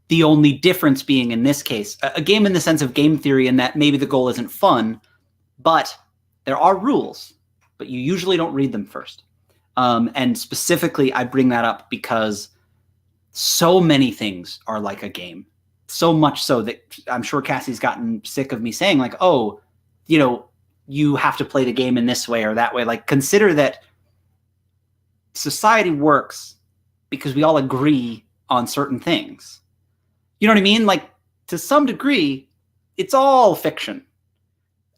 The only difference being, in this case, a game in the sense of game theory, in that maybe the goal isn't fun, but there are rules, but you usually don't read them first. And specifically, I bring that up because so many things are like a game. So much so that I'm sure Cassie's gotten sick of me saying, like, oh, you have to play the game in this way or that way. Like, consider that society works because we all agree on certain things. You know what I mean? Like, to some degree, it's all fiction.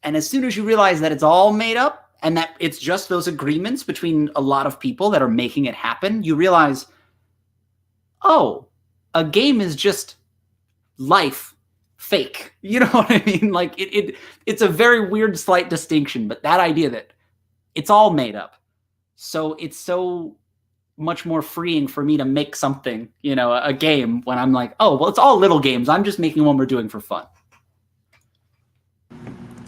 And as soon as you realize that it's all made up and that it's just those agreements between a lot of people that are making it happen, you realize, oh, a game is just life fake. You know what I mean? Like, it's a very weird, slight distinction, but that idea that it's all made up. So it's so much more freeing for me to make something, a game, when I'm like, oh, well, it's all little games. I'm just making one we're doing for fun.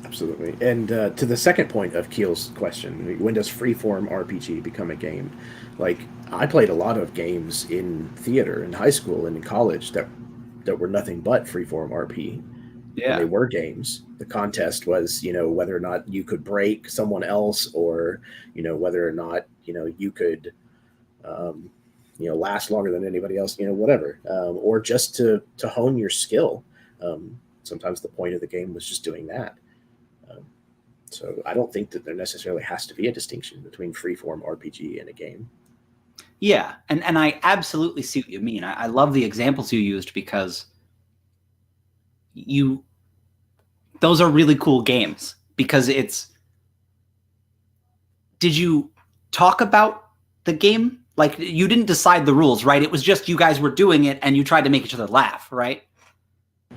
Absolutely. And to the second point of Keel's question, when does freeform RPG become a game? Like, I played a lot of games in theater in high school and in college that were nothing but freeform RP. Yeah. And they were games. The contest was, whether or not you could break someone else, or, whether or not, you could, last longer than anybody else, whatever, or just to hone your skill. Sometimes the point of the game was just doing that. So I don't think that there necessarily has to be a distinction between freeform RPG and a game. Yeah, and I absolutely see what you mean. I love the examples you used, because those are really cool games, because did you talk about the game? Like, you didn't decide the rules, right? It was just you guys were doing it and you tried to make each other laugh, right?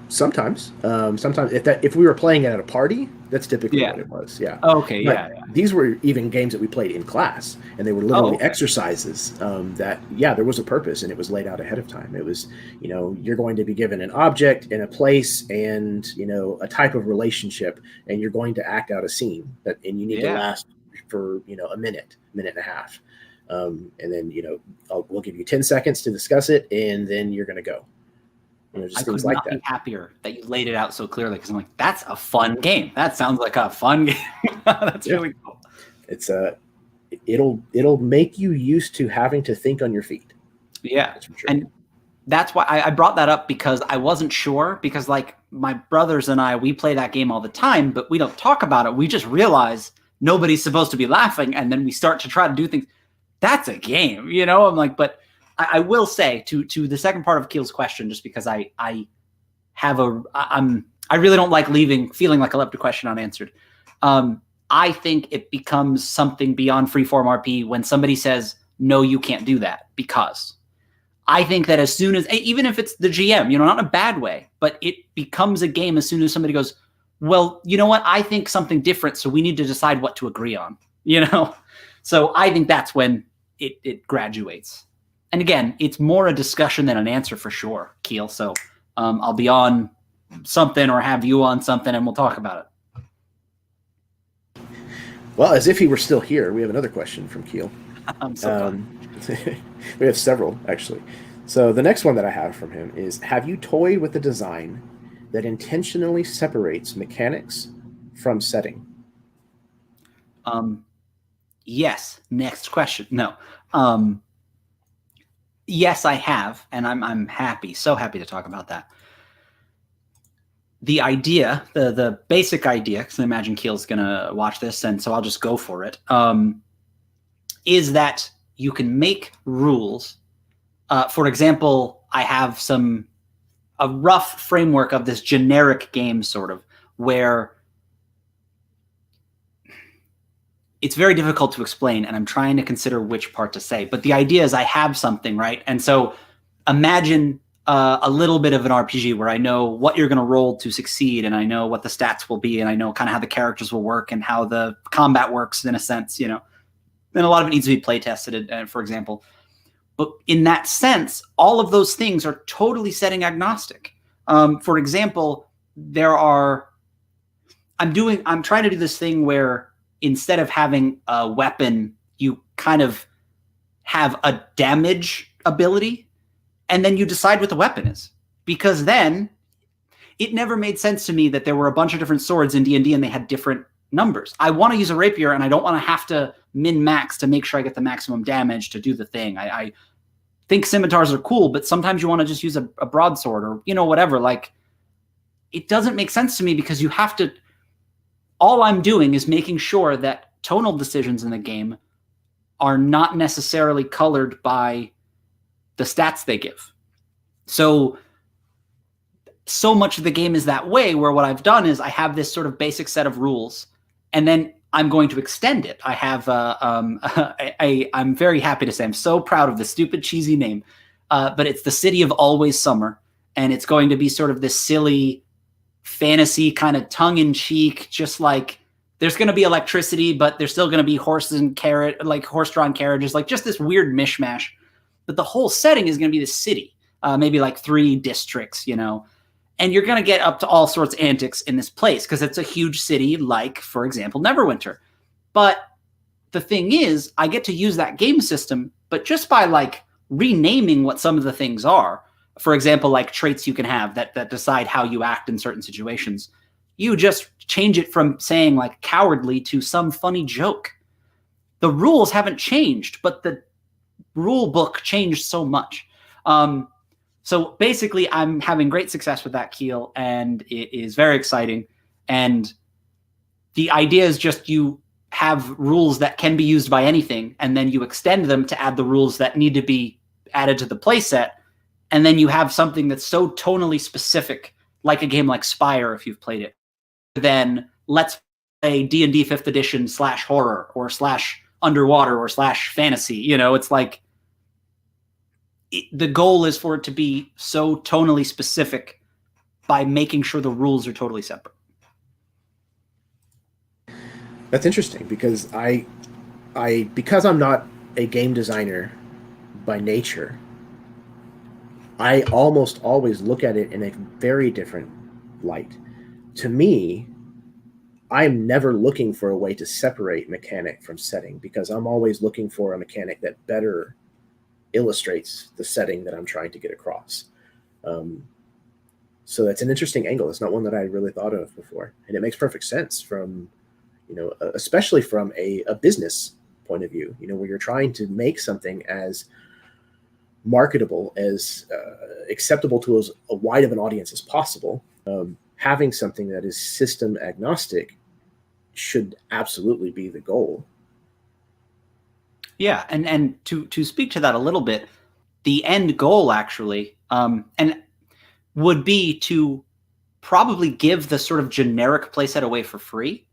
Sometimes if we were playing it at a party, that's typically what it was. Yeah. Okay. But yeah. These were even games that we played in class, and they were literally exercises that, there was a purpose, and it was laid out ahead of time. It was, you're going to be given an object and a place and, a type of relationship, and you're going to act out a scene and you need to last for, a minute and a half. And then, we'll give you 10 seconds to discuss it, and then you're going to go. Just I things could like not that. be happier that you laid it out so clearly, because I'm like, that's a fun game. That sounds like a fun game. That's really cool. It's it'll make you used to having to think on your feet. Yeah, that's for sure. And that's why I brought that up, because I wasn't sure, because like my brothers and I, we play that game all the time, but we don't talk about it. We just realize nobody's supposed to be laughing, and then we start to try to do things. That's a game, I'm like, but I will say to the second part of Keel's question, just because I really don't like feeling like I left a question unanswered. I think it becomes something beyond freeform RP when somebody says, no, you can't do that, because I think that as soon as, even if it's the GM, not in a bad way, but it becomes a game as soon as somebody goes, well, you know what? I think something different, so we need to decide what to agree on, So I think that's when it graduates. And again, it's more a discussion than an answer for sure, Keel. So I'll be on something or have you on something and we'll talk about it. Well, as if he were still here, we have another question from Keel. I'm so we have several, actually. So the next one that I have from him is, have you toyed with a design that intentionally separates mechanics from setting? Yes. Next question. No. Yes, I have, and I'm happy, so happy to talk about that. The idea, the basic idea, because I imagine Keel's going to watch this, and so I'll just go for it, is that you can make rules. For example, I have a rough framework of this generic game, sort of, where it's very difficult to explain, and I'm trying to consider which part to say. But the idea is I have something, right? And so imagine a little bit of an RPG where I know what you're going to roll to succeed, and I know what the stats will be, and I know kind of how the characters will work and how the combat works in a sense, And a lot of it needs to be play tested, for example. But in that sense, all of those things are totally setting agnostic. For example, I'm trying to do this thing where instead of having a weapon, you kind of have a damage ability, and then you decide what the weapon is. Because then it never made sense to me that there were a bunch of different swords in D&D and they had different numbers. I want to use a rapier, and I don't want to have to min-max to make sure I get the maximum damage to do the thing. I think scimitars are cool, but sometimes you want to just use a broadsword or, whatever. Like, it doesn't make sense to me because you have to... All I'm doing is making sure that tonal decisions in the game are not necessarily colored by the stats they give. So much of the game is that way, where what I've done is I have this sort of basic set of rules, and then I'm going to extend it. I have I'm very happy to say, I'm so proud of the stupid cheesy name, but it's the City of Always Summer, and it's going to be sort of this silly fantasy kind of tongue-in-cheek, just like there's going to be electricity, but there's still going to be horse-drawn carriages, like just this weird mishmash. But the whole setting is going to be the city, maybe like 3 districts, and you're going to get up to all sorts of antics in this place because it's a huge city, like, for example, Neverwinter. But the thing is, I get to use that game system, but just by like renaming what some of the things are. For example, like traits you can have that decide how you act in certain situations. You just change it from saying like cowardly to some funny joke. The rules haven't changed, but the rule book changed so much. So basically, I'm having great success with that, Keel, and it is very exciting. And the idea is just you have rules that can be used by anything, and then you extend them to add the rules that need to be added to the playset. And then you have something that's so tonally specific, like a game like Spire, if you've played it. Then let's play D&D 5th edition /horror or /underwater or /fantasy. It's like the goal is for it to be so tonally specific by making sure the rules are totally separate. That's interesting because because I'm not a game designer by nature, I almost always look at it in a very different light. To me, I'm never looking for a way to separate mechanic from setting because I'm always looking for a mechanic that better illustrates the setting that I'm trying to get across. So that's an interesting angle. It's not one that I really thought of before. And it makes perfect sense from, especially from a business point of view, where you're trying to make something as marketable, as acceptable to as a wide of an audience as possible. Having something that is system agnostic should absolutely be the goal. Yeah, and to speak to that a little bit, the end goal actually, and would be to probably give the sort of generic playset away for free,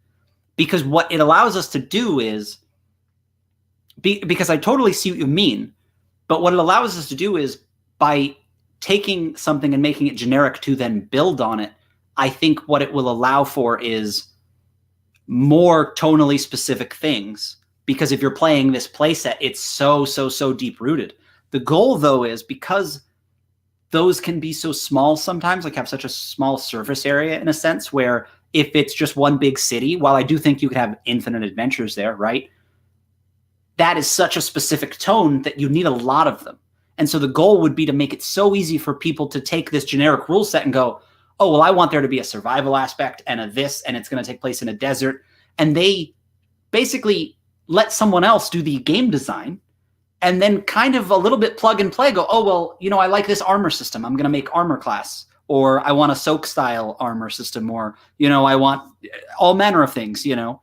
because what it allows us to do is because I totally see what you mean, but what it allows us to do is by taking something and making it generic to then build on it, I think what it will allow for is more tonally specific things, because if you're playing this playset, it's so deep rooted. The goal though is, because those can be so small sometimes, like have such a small surface area in a sense, where if it's just one big city, while I do think you could have infinite adventures there, right? That is such a specific tone that you need a lot of them. And so the goal would be to make it so easy for people to take this generic rule set and go, oh, well, I want there to be a survival aspect and a this, and it's going to take place in a desert. And they basically let someone else do the game design and then kind of a little bit plug and play, go, oh, well, you know, I like this armor system. I'm going to make armor class, or I want a soak style armor system, or, you know, I want all manner of things, you know.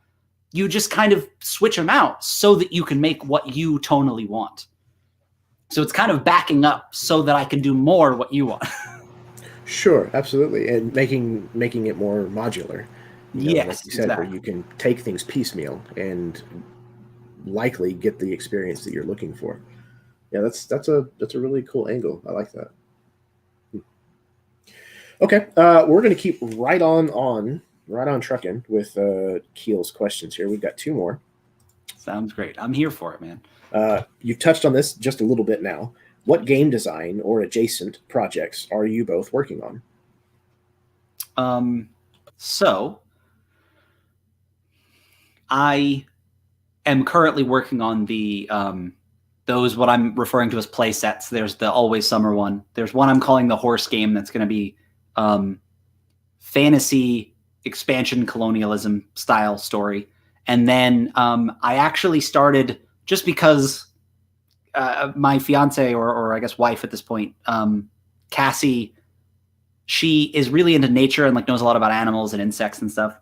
You just kind of switch them out so that you can make what you tonally want. So it's kind of backing up so that I can do more what you want. Sure, absolutely, and making it more modular. Yes, like you said, exactly. where you can take things piecemeal and likely get the experience that you're looking for. Yeah, that's a really cool angle. I like that. Okay, we're going to keep right on trucking with Keel's questions here. We've got two more. Sounds great. I'm here for it, man. You've touched on this just a little bit now. What game design or adjacent projects are you both working on? So I am currently working on the those what I'm referring to as play sets. There's the Always Summer one. There's one I'm calling the horse game that's going to be fantasy expansion colonialism style story. And then I actually started, just because my fiance, or I guess wife at this point, Cassie, she is really into nature and like knows a lot about animals and insects and stuff.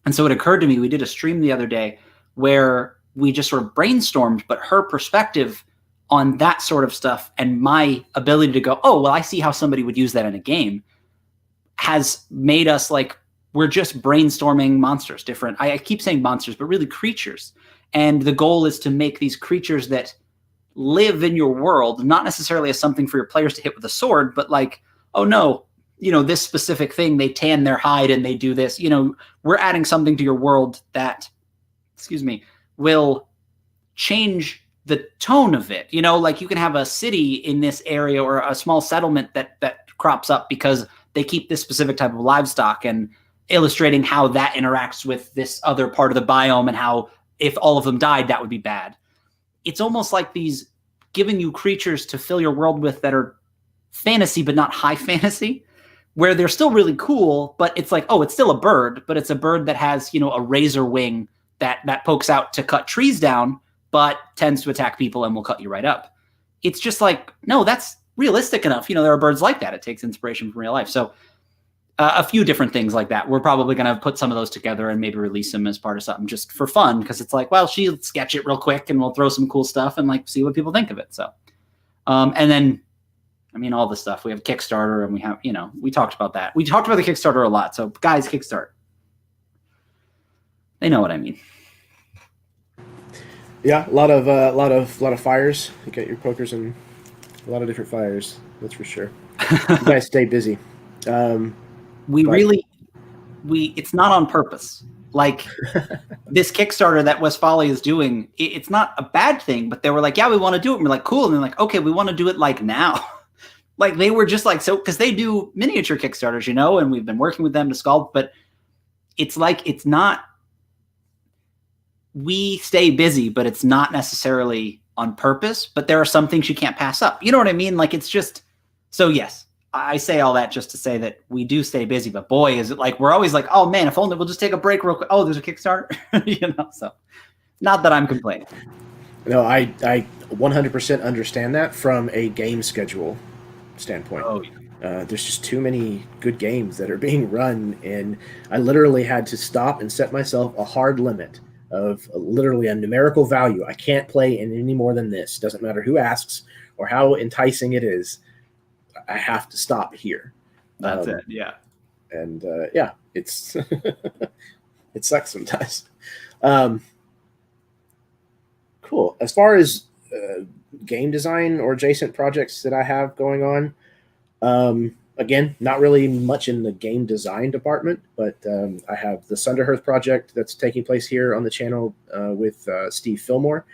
And so it occurred to me, we did a stream the other day where we just sort of brainstormed, but her perspective on that sort of stuff and my ability to go, oh, well, I see how somebody would use that in a game, has made us like, we're just brainstorming monsters, different. I keep saying monsters, but really creatures. And the goal is to make these creatures that live in your world, not necessarily as something for your players to hit with a sword, but like, oh no, you know, this specific thing, they tan their hide and they do this, you know, we're adding something to your world that, will change the tone of it. You know, like you can have a city in this area or a small settlement that crops up because they keep this specific type of livestock, and illustrating how that interacts with this other part of the biome and how if all of them died, that would be bad. It's almost like these giving you creatures to fill your world with that are fantasy, but not high fantasy, where they're still really cool, but it's like, oh, it's still a bird, but it's a bird that has, you know, a razor wing that pokes out to cut trees down, but tends to attack people and will cut you right up. It's just like, no, that's realistic enough. You know, there are birds like that. It takes inspiration from real life. So a few different things like that. We're probably going to put some of those together and maybe release them as part of something just for fun, because it's like, well, she'll sketch it real quick and we'll throw some cool stuff and like see what people think of it. So, and then, I mean, all the stuff. We have Kickstarter and we have, you know, we talked about that. We talked about the Kickstarter a lot. So guys, Kickstart. They know what I mean. Yeah, a lot of fires. You got your pokers and a lot of different fires. That's for sure. You guys stay busy. It's not on purpose. Like this Kickstarter that Westfalia is doing, it's not a bad thing, but they were like, yeah, we want to do it. And we're like, cool. And they're like, okay, we want to do it like now. Like they were just like, so, because they do miniature Kickstarters, you know, and we've been working with them to sculpt, but it's like, it's not, we stay busy, but it's not necessarily on purpose, but there are some things you can't pass up. You know what I mean? Like it's just, so yes, I say all that just to say that we do stay busy, but boy, is it like, we're always like, oh man, if only we'll just take a break real quick. Oh, there's a Kickstarter, you know? So not that I'm complaining. No, I 100% understand that from a game schedule standpoint. Oh, yeah. There's just too many good games that are being run, and I literally had to stop and set myself a hard limit of literally a numerical value. I can't play in any more than this. Doesn't matter who asks or how enticing it is, I have to stop here. That's it. Yeah. And yeah, it's it sucks sometimes. Um, cool. As far as game design or adjacent projects that I have going on, again, not really much in the game design department, but I have the Sunderhearth project that's taking place here on the channel with Steve Fillmore.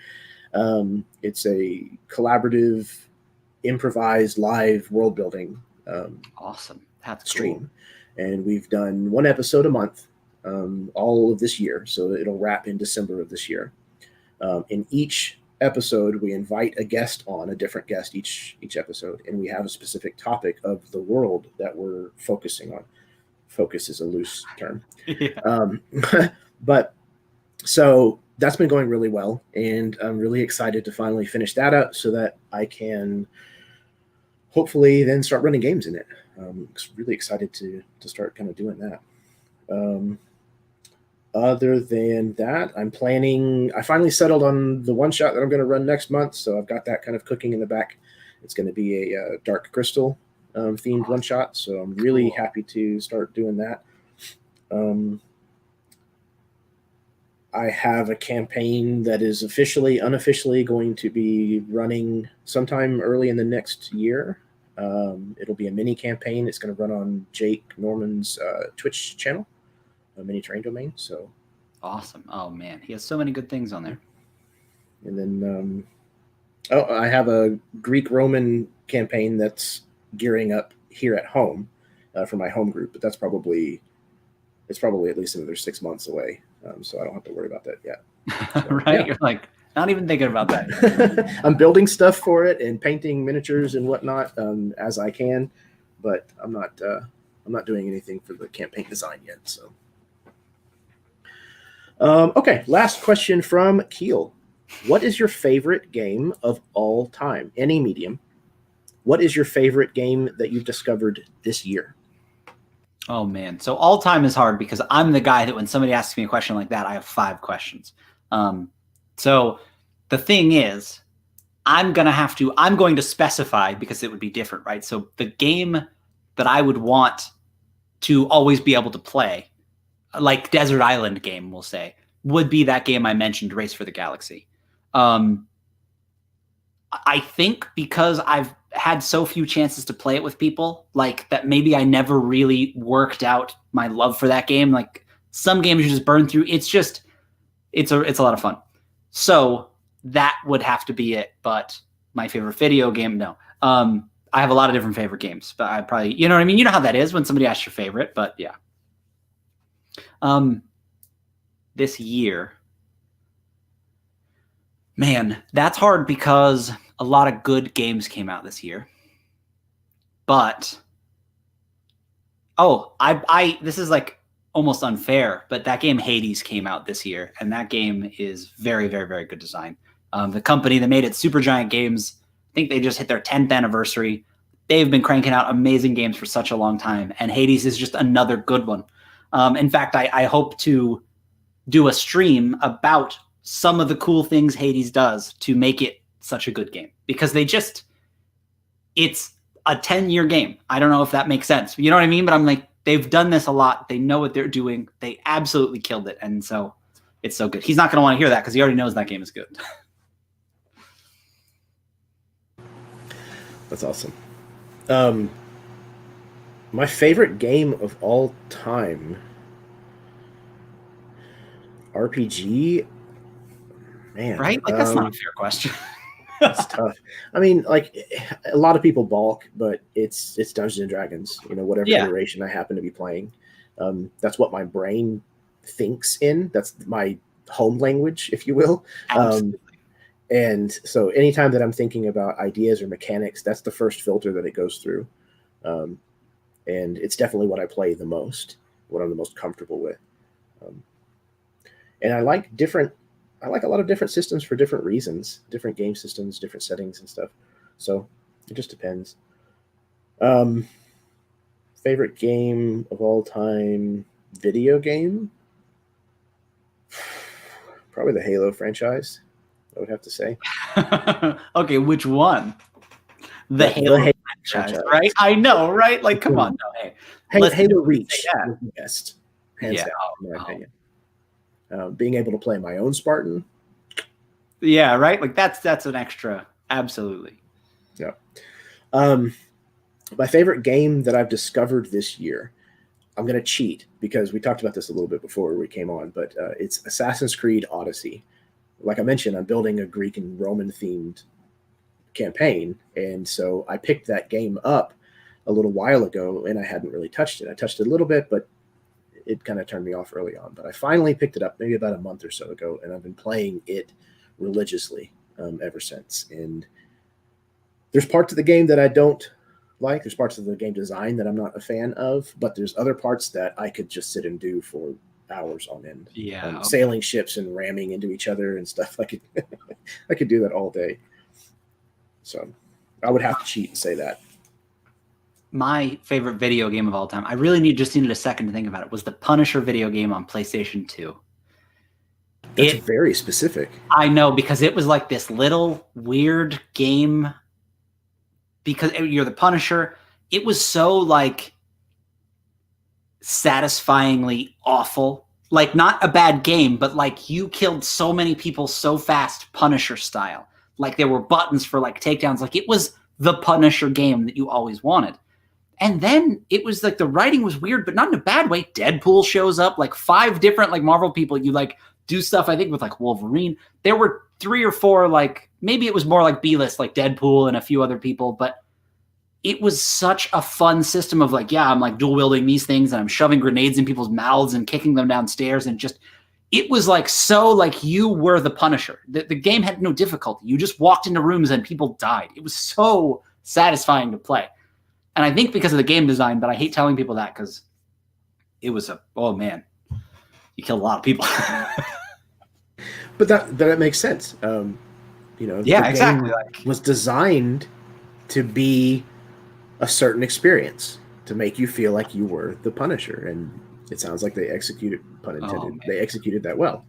It's a collaborative, improvised, live world building Awesome. That's stream. cool. And we've done one episode a month all of this year. So it'll wrap in December of this year. In each episode, we invite a guest on, a different guest each episode, and we have a specific topic of the world that we're focusing on. Focus is a loose term. Yeah. But so that's been going really well, and I'm really excited to finally finish that up so that I can hopefully then start running games in it. Really excited to start kind of doing that. Other than that, I finally settled on the one shot that I'm going to run next month. So I've got that kind of cooking in the back. It's going to be a Dark Crystal themed one shot. So I'm really happy to start doing that. I have a campaign that is unofficially going to be running sometime early in the next year. It'll be a mini campaign. It's going to run on Jake Norman's Twitch channel, a mini terrain domain. So awesome. Oh man, he has so many good things on there. And then I have a Greek Roman campaign that's gearing up here at home for my home group, but it's probably at least another 6 months away. So I don't have to worry about that yet. So, right? Yeah. You're like not even thinking about that. I'm building stuff for it and painting miniatures and whatnot as I can, but I'm not doing anything for the campaign design yet. So, okay, last question from Keel. What is your favorite game of all time? Any medium. What is your favorite game that you've discovered this year? Oh man. So all time is hard because I'm the guy that when somebody asks me a question like that, I have 5 questions. So the thing is, I'm going to specify because it would be different, right? So the game that I would want to always be able to play, like Desert Island game, we'll say, would be that game I mentioned, Race for the Galaxy. I think because I've had so few chances to play it with people, like that maybe I never really worked out my love for that game. Like some games you just burn through. It's a lot of fun. So that would have to be it. But my favorite video game, no. I have a lot of different favorite games, but I probably, you know what I mean? You know how that is when somebody asks your favorite, but yeah. This year, man, that's hard because a lot of good games came out this year. But this is like almost unfair, but that game Hades came out this year, and that game is very, very, very good design. The company that made it, Supergiant Games, I think they just hit their 10th anniversary. They've been cranking out amazing games for such a long time, and Hades is just another good one. In fact, I hope to do a stream about some of the cool things Hades does to make it such a good game, because it's a 10-year game. I don't know if that makes sense. You know what I mean? But I'm like, they've done this a lot. They know what they're doing. They absolutely killed it. And so it's so good. He's not going to want to hear that because he already knows that game is good. That's awesome. My favorite game of all time, RPG, man. Right? Like, that's not a fair question. It's tough. I mean, like a lot of people balk, but it's Dungeons and Dragons. You know, whatever iteration I happen to be playing, that's what my brain thinks in. That's my home language, if you will. And so, anytime that I'm thinking about ideas or mechanics, that's the first filter that it goes through. And it's definitely what I play the most, what I'm the most comfortable with. And I like a lot of different systems for different reasons, different game systems, different settings and stuff. So it just depends. Favorite game of all time, video game? Probably the Halo franchise, I would have to say. Okay, which one? the Halo Halo franchise, right? I know, right? Like, come on, no, hey, Halo Reach was the best, hands yeah, down, in my opinion. Being able to play my own Spartan. Yeah, right. Like that's an extra. Absolutely. Yeah. My favorite game that I've discovered this year, I'm going to cheat because we talked about this a little bit before we came on, but it's Assassin's Creed Odyssey. Like I mentioned, I'm building a Greek and Roman themed campaign, and so I picked that game up a little while ago, and I hadn't really touched it. I touched it a little bit, but it kind of turned me off early on. But I finally picked it up maybe about a month or so ago, and I've been playing it religiously ever since. And there's parts of the game that I don't like. There's parts of the game design that I'm not a fan of, but there's other parts that I could just sit and do for hours on end. Yeah. Sailing ships and ramming into each other and stuff. I could do that all day. So I would have to cheat and say that. My favorite video game of all time, I really just needed a second to think about it, was the Punisher video game on PlayStation 2. That's very specific. I know, because it was like this little weird game because you're the Punisher. It was so like satisfyingly awful. Like, not a bad game, but like you killed so many people so fast, Punisher style. Like there were buttons for like takedowns. Like it was the Punisher game that you always wanted. And then it was like the writing was weird, but not in a bad way. Deadpool shows up, like 5 different like Marvel people. You like do stuff, I think, with like Wolverine. There were 3 or 4, like maybe it was more like B-list, like Deadpool and a few other people, but it was such a fun system of like, yeah, I'm like dual wielding these things and I'm shoving grenades in people's mouths and kicking them downstairs. And just, it was like, so like you were the Punisher. The game had no difficulty. You just walked into rooms and people died. It was so satisfying to play. And I think because of the game design, but I hate telling people that because it was oh man, you killed a lot of people. But that makes sense. Yeah, exactly. Like, was designed to be a certain experience to make you feel like you were the Punisher, and it sounds like they executed, pun intended, they executed that well.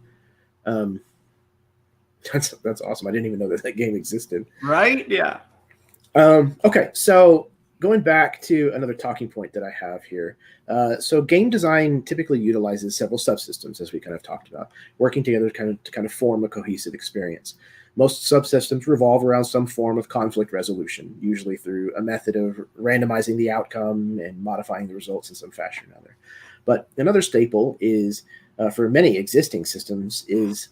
That's awesome. I didn't even know that game existed. Right? Yeah. Okay, so going back to another talking point that I have here. So game design typically utilizes several subsystems, as we kind of talked about, working together to kind of form a cohesive experience. Most subsystems revolve around some form of conflict resolution, usually through a method of randomizing the outcome and modifying the results in some fashion or another. But another staple is, for many existing systems, is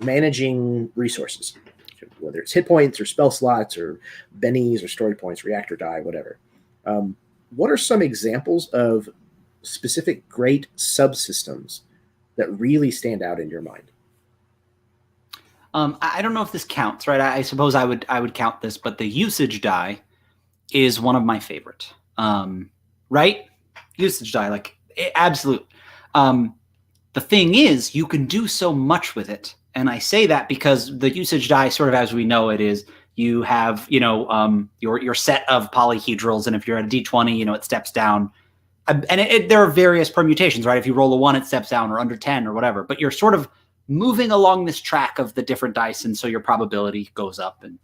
managing resources, whether it's hit points or spell slots or bennies or story points, reactor die, whatever. What are some examples of specific great subsystems that really stand out in your mind? I don't know if this counts, right? I suppose I would count this, but the usage die is one of my favorite. Right? Usage die, like absolute. The thing is, you can do so much with it, and I say that because the usage die, sort of as we know it, is you have your set of polyhedrals, and if you're at a d20, it steps down, and there are various permutations, right? If you roll a 1, it steps down, or under 10, or whatever. But you're sort of moving along this track of the different dice, and so your probability goes up. And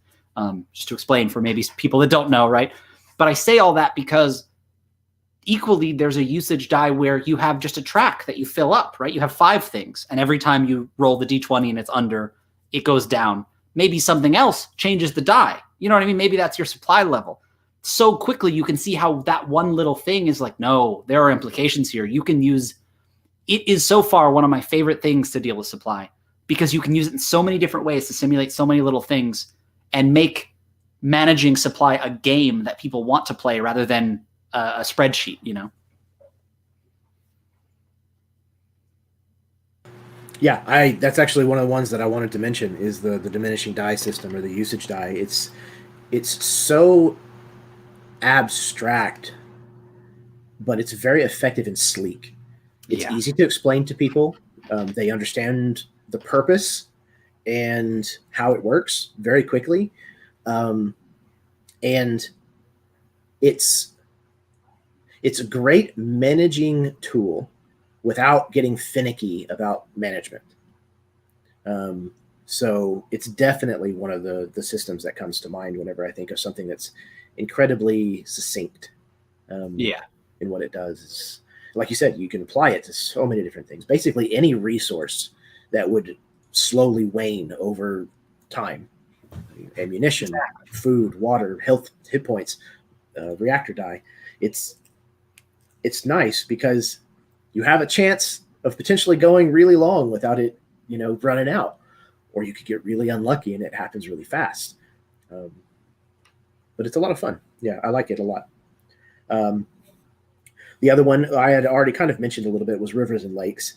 just to explain for maybe people that don't know, right? But I say all that because equally there's a usage die where you have just a track that you fill up, right? You have 5 things, and every time you roll the d20 and it's under, it goes down. Maybe something else changes the die. You know what I mean? Maybe that's your supply level. So quickly you can see how that one little thing is like, no, there are implications here. You can use it. Is so far one of my favorite things to deal with supply, because you can use it in so many different ways to simulate so many little things and make managing supply a game that people want to play rather than a spreadsheet, Yeah, that's actually one of the ones that I wanted to mention is the diminishing die system, or the usage die. It's so abstract, but it's very effective and sleek. It's easy to explain to people. They understand the purpose and how it works very quickly. And it's a great managing tool without getting finicky about management. So it's definitely one of the systems that comes to mind whenever I think of something that's incredibly succinct. Yeah. In what it does. It's, like you said, you can apply it to so many different things. Basically, any resource that would slowly wane over time. Ammunition, food, water, health, hit points, reactor die. It's nice because you have a chance of potentially going really long without it, running out, or you could get really unlucky and it happens really fast. But it's a lot of fun. Yeah, I like it a lot. The other one I had already kind of mentioned a little bit was Rivers and Lakes.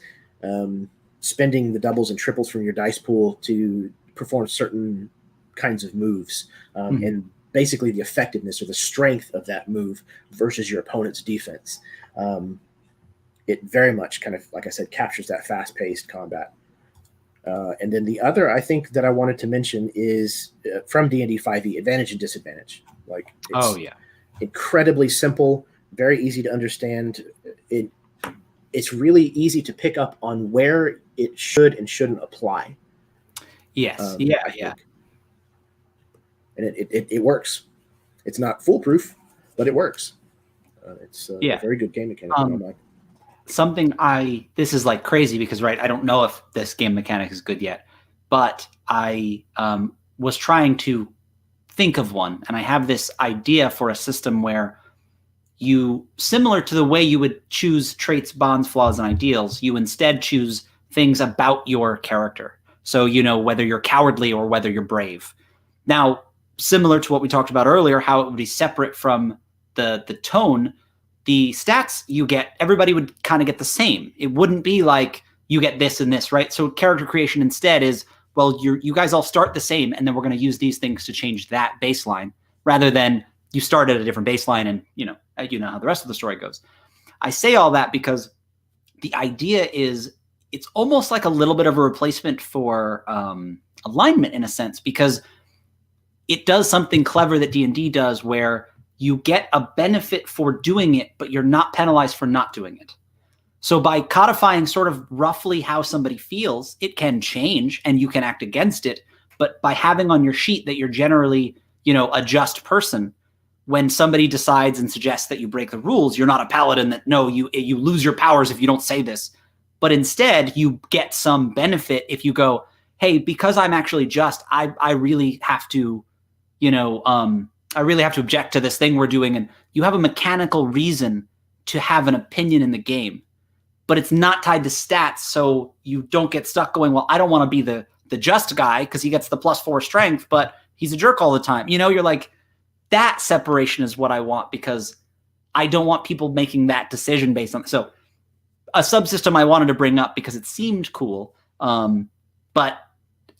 Spending the doubles and triples from your dice pool to perform certain kinds of moves, and basically the effectiveness or the strength of that move versus your opponent's defense. It very much kind of, like I said, captures that fast-paced combat. And then the other I think that I wanted to mention is from D&D 5e, advantage and disadvantage. Like, it's incredibly simple, very easy to understand. It's really easy to pick up on where it should and shouldn't apply. Yes. And it works. It's not foolproof, but it works. It's a very good game mechanic in my mind. This is like crazy because, right, I don't know if this game mechanic is good yet, but I was trying to think of one, and I have this idea for a system where you, similar to the way you would choose traits, bonds, flaws, and ideals, you instead choose things about your character. So, whether you're cowardly or whether you're brave. Now, similar to what we talked about earlier, how it would be separate from the tone, the stats you get, everybody would kind of get the same. It wouldn't be like you get this and this, right? So character creation instead is, well, you guys all start the same, and then we're going to use these things to change that baseline, rather than you start at a different baseline and, you know how the rest of the story goes. I say all that because the idea is it's almost like a little bit of a replacement for alignment in a sense, because it does something clever that D&D does where you get a benefit for doing it, but you're not penalized for not doing it. So by codifying sort of roughly how somebody feels, it can change and you can act against it. But by having on your sheet that you're generally, a just person, when somebody decides and suggests that you break the rules, you're not a paladin that, no, you lose your powers if you don't say this. But instead, you get some benefit if you go, hey, because I'm actually just, I really have to, I really have to object to this thing we're doing. And you have a mechanical reason to have an opinion in the game, but it's not tied to stats. So you don't get stuck going, well, I don't want to be the just guy because he gets the +4 strength, but he's a jerk all the time. You're like, that separation is what I want, because I don't want people making that decision based on. So a subsystem I wanted to bring up because it seemed cool. But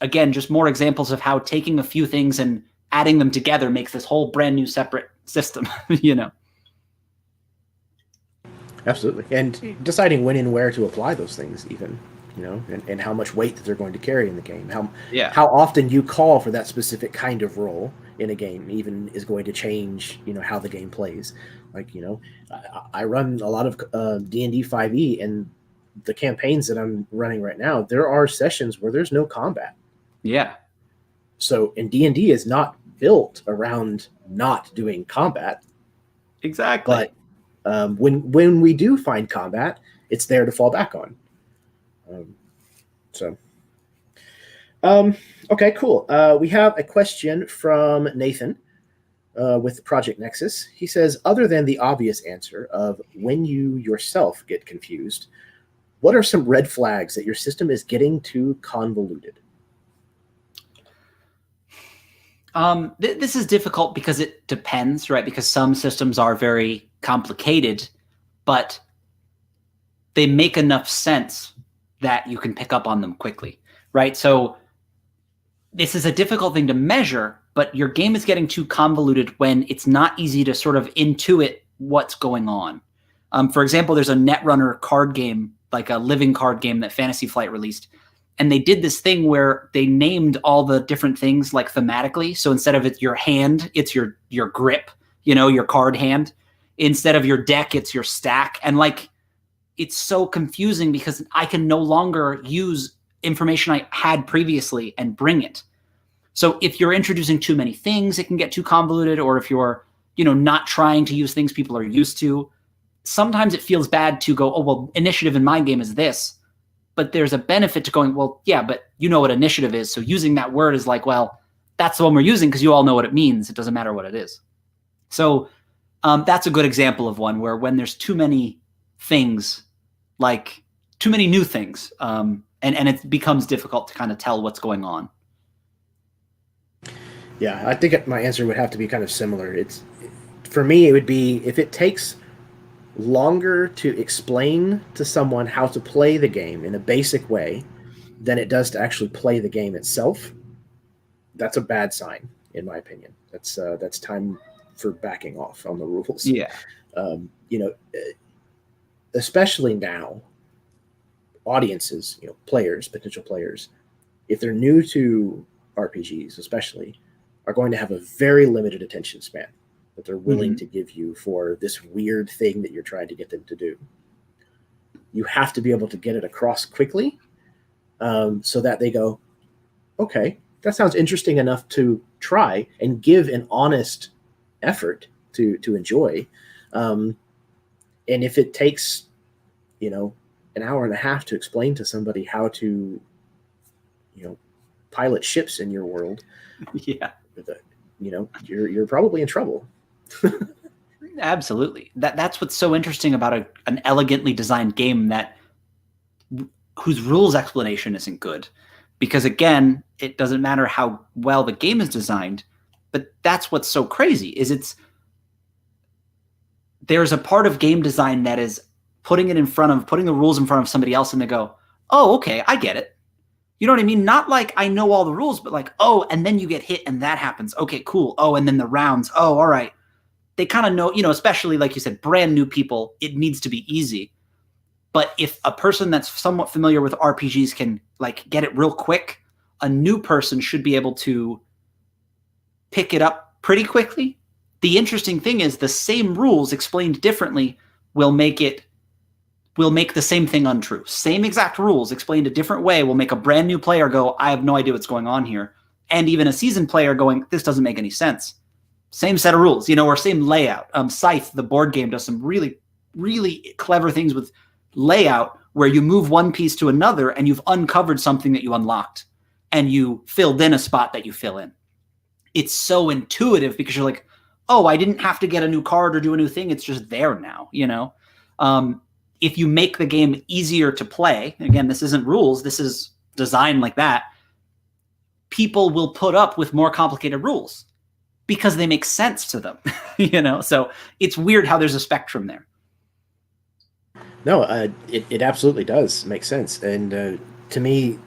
again, just more examples of how taking a few things and adding them together makes this whole brand new separate system, Absolutely. And deciding when and where to apply those things even, and how much weight that they're going to carry in the game. How often you call for that specific kind of role in a game even is going to change, how the game plays. Like, I run a lot of D&D 5e, and the campaigns that I'm running right now, there are sessions where there's no combat. Yeah. So, and D&D is not built around not doing combat. Exactly. But when we do find combat, it's there to fall back on. Okay, cool. We have a question from Nathan with Project Nexus. He says, other than the obvious answer of when you yourself get confused, what are some red flags that your system is getting too convoluted? This is difficult because it depends, right? Because some systems are very complicated, but they make enough sense that you can pick up on them quickly, right? So this is a difficult thing to measure, but your game is getting too convoluted when it's not easy to sort of intuit what's going on. For example, there's a Netrunner card game, like a living card game that Fantasy Flight released. And they did this thing where they named all the different things like thematically. So instead of your hand, it's your grip, your card hand. Instead of your deck, it's your stack. And like, it's so confusing because I can no longer use information I had previously and bring it. So if you're introducing too many things, it can get too convoluted. Or if you're, not trying to use things people are used to. Sometimes it feels bad to go, oh, well, initiative in my game is this, but there's a benefit to going, well, yeah, but you know what initiative is. So using that word is like, well, that's the one we're using because you all know what it means. It doesn't matter what it is. So that's a good example of one where when there's too many things, like too many new things, and it becomes difficult to kind of tell what's going on. Yeah, I think my answer would have to be kind of similar. For me, it would be if it takes longer to explain to someone how to play the game in a basic way than it does to actually play the game itself. That's a bad sign, in my opinion. That's time for backing off on the rules. Yeah. Especially now, audiences, players, potential players, if they're new to RPGs, especially, are going to have a very limited attention span that they're willing to give you for this weird thing that you're trying to get them to do. You have to be able to get it across quickly, so that they go, okay, that sounds interesting enough to try and give an honest effort to enjoy. And if it takes, an hour and a half to explain to somebody how to, pilot ships in your world, yeah, you're probably in trouble. Absolutely. That's what's so interesting about an elegantly designed game whose rules explanation isn't good. Because again, it doesn't matter how well the game is designed, but that's what's so crazy is there's a part of game design that is putting the rules in front of somebody else and they go, oh, okay, I get it. You know what I mean? Not like I know all the rules, but like, oh, and then you get hit and that happens. Okay, cool. Oh, and then the rounds. Oh, all right. They kind of know, especially like you said, brand new people, it needs to be easy. But if a person that's somewhat familiar with RPGs can like get it real quick, a new person should be able to pick it up pretty quickly. The interesting thing is the same rules explained differently will make the same thing untrue. Same exact rules explained a different way will make a brand new player go, I have no idea what's going on here. And even a seasoned player going, this doesn't make any sense. Same set of rules, or same layout. Scythe, the board game, does some really, really clever things with layout where you move one piece to another and you've uncovered something that you unlocked and you filled in a spot that you fill in. It's so intuitive because you're like, oh, I didn't have to get a new card or do a new thing. It's just there now, If you make the game easier to play, again, this isn't rules, this is design like that, people will put up with more complicated rules because they make sense to them, So it's weird how there's a spectrum there. No, it absolutely does make sense. And to me,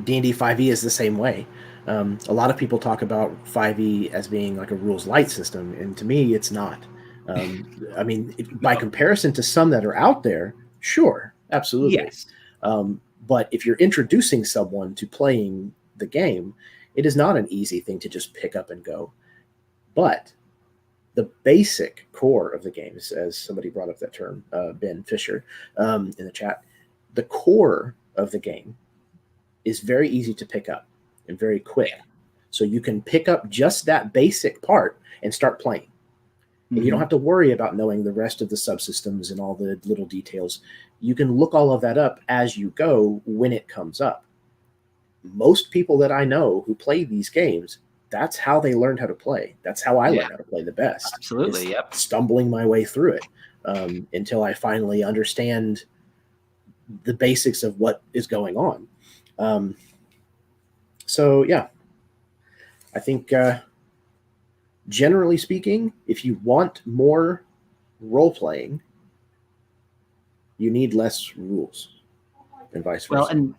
D&D 5e is the same way. A lot of people talk about 5e as being like a rules light system, and to me, it's not. By comparison to some that are out there, sure, absolutely. Yes. But if you're introducing someone to playing the game, it is not an easy thing to just pick up and go. But the basic core of the game, as somebody brought up that term, Ben Fisher, in the chat, the core of the game is very easy to pick up and very quick. So you can pick up just that basic part and start playing. And you don't have to worry about knowing the rest of the subsystems and all the little details. You can look all of that up as you go when it comes up. Most people that I know who play these games, that's how they learned how to play. That's how I learned how to play the best. Absolutely, yep. Stumbling my way through it until I finally understand the basics of what is going on. So, yeah, I think generally speaking, if you want more role-playing, you need less rules and vice versa. Well, and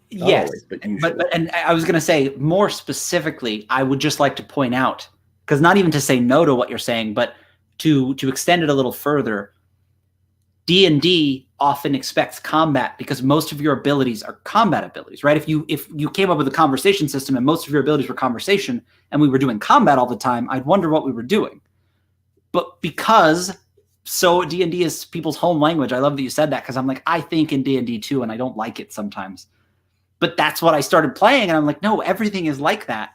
yes, always, but and I was going to say more specifically, I would just like to point out, because not even to say no to what you're saying, but to extend it a little further, D&D often expects combat because most of your abilities are combat abilities, right? If you came up with a conversation system and most of your abilities were conversation and we were doing combat all the time, I'd wonder what we were doing. But because D&D is people's home language, I love that you said that because I'm like, I think in D&D too, and I don't like it sometimes. But that's what I started playing, and I'm like, no, everything is like that.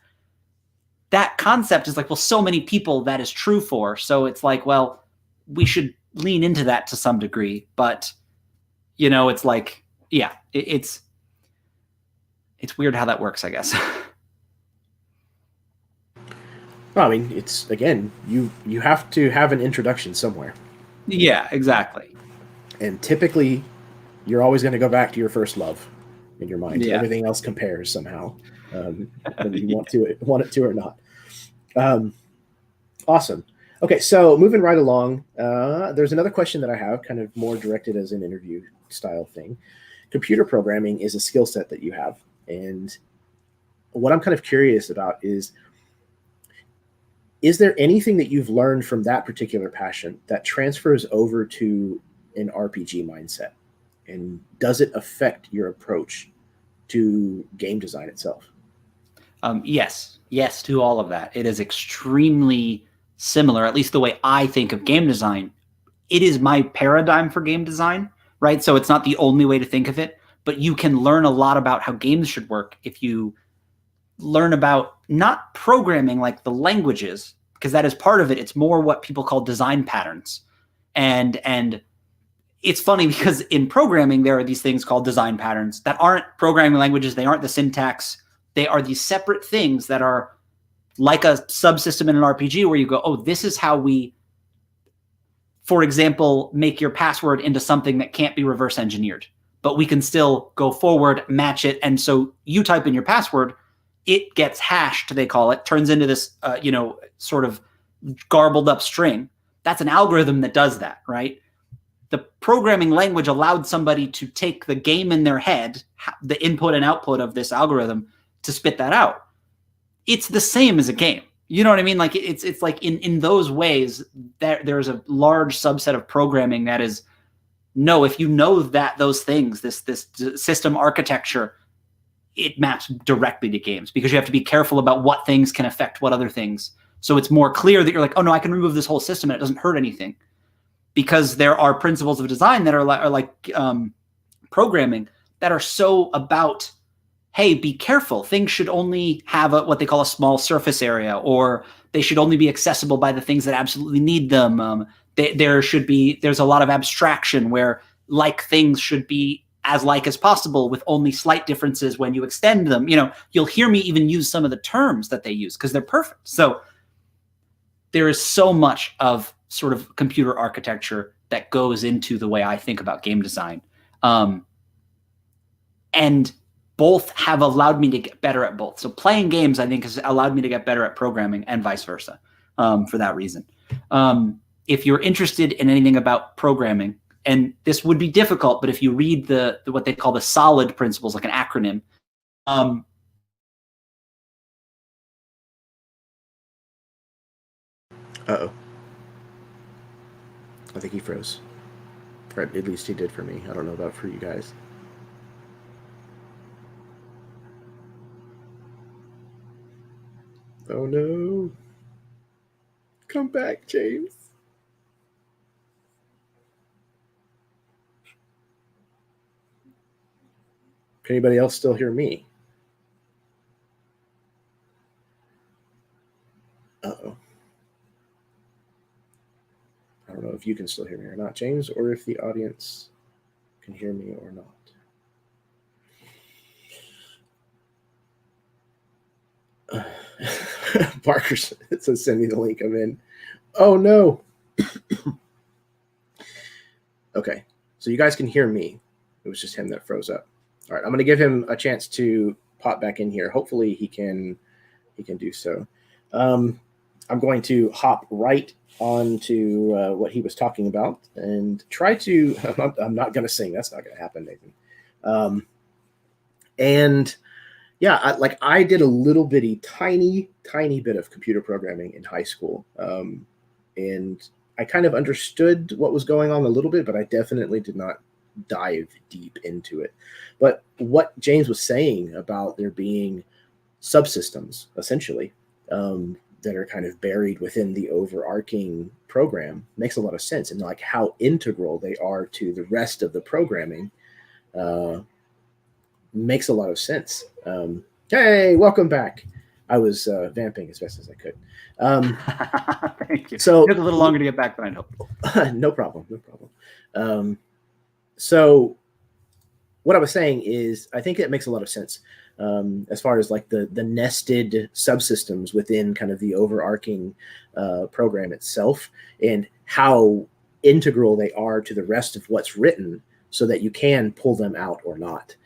that concept is like, well, so many people that is true for. So it's like, well, we should lean into that to some degree. But, you know, it's like, yeah, it's weird how that works, I guess. Well, I mean, it's, again, you have to have an introduction somewhere. Yeah, exactly. And typically, you're always going to go back to your first love in your mind. Yeah. Everything else compares somehow, whether you want it to or not. Awesome. Okay, so moving right along, there's another question that I have, kind of more directed as an interview style thing. Computer programming is a skill set that you have, and what I'm kind of curious about is there anything that you've learned from that particular passion that transfers over to an RPG mindset? And does it affect your approach to game design itself? Yes to all of that. It is extremely similar, at least the way I think of game design. It is my paradigm for game design, right? So it's not the only way to think of it, but you can learn a lot about how games should work if you learn about not programming like the languages, because that is part of it. It's more what people call design patterns. And it's funny because in programming, there are these things called design patterns that aren't programming languages. They aren't the syntax. They are these separate things that are like a subsystem in an RPG where you go, oh, this is how we, for example, make your password into something that can't be reverse engineered, but we can still go forward, match it. And so you type in your password, it gets hashed, they call it, turns into this, sort of garbled up string. That's an algorithm that does that, right? The programming language allowed somebody to take the game in their head, the input and output of this algorithm, to spit that out. It's the same as a game. You know what I mean? Like it's like in those ways that there's a large subset of programming that is, no, if you know that those things, this system architecture, it maps directly to games because you have to be careful about what things can affect what other things. So it's more clear that you're like, oh no, I can remove this whole system and it doesn't hurt anything, because there are principles of design that are like programming that are so about, hey, be careful. Things should only have what they call a small surface area, or they should only be accessible by the things that absolutely need them. There's a lot of abstraction where like things should be as like as possible with only slight differences when you extend them. You know, you'll hear me even use some of the terms that they use because they're perfect. So there is so much of sort of computer architecture that goes into the way I think about game design. And both have allowed me to get better at both. So playing games, I think, has allowed me to get better at programming and vice versa for that reason. If you're interested in anything about programming, and this would be difficult, but if you read the what they call the SOLID principles, like an acronym, Uh-oh. I think he froze. Or at least he did for me. I don't know about for you guys. Oh no. Come back, James. Can anybody else still hear me? Uh-oh. I don't know if you can still hear me or not, James, or if the audience can hear me or not. Parker says, send me the link. I'm in. Oh, no. Okay. So you guys can hear me. It was just him that froze up. All right. I'm going to give him a chance to pop back in here. Hopefully he can do so. I'm going to hop right on to what he was talking about and try to, I'm not going to sing. That's not going to happen, Nathan. And yeah, I did a little bitty, tiny bit of computer programming in high school. And I kind of understood what was going on a little bit, but I definitely did not dive deep into it. But what James was saying about there being subsystems, essentially, that are kind of buried within the overarching program makes a lot of sense. And like how integral they are to the rest of the programming makes a lot of sense. Hey, welcome back. I was vamping as best as I could. Thank you. So it took a little longer to get back than I hoped. No problem. So what I was saying is, I think it makes a lot of sense as far as like the nested subsystems within kind of the overarching program itself, and how integral they are to the rest of what's written, so that you can pull them out or not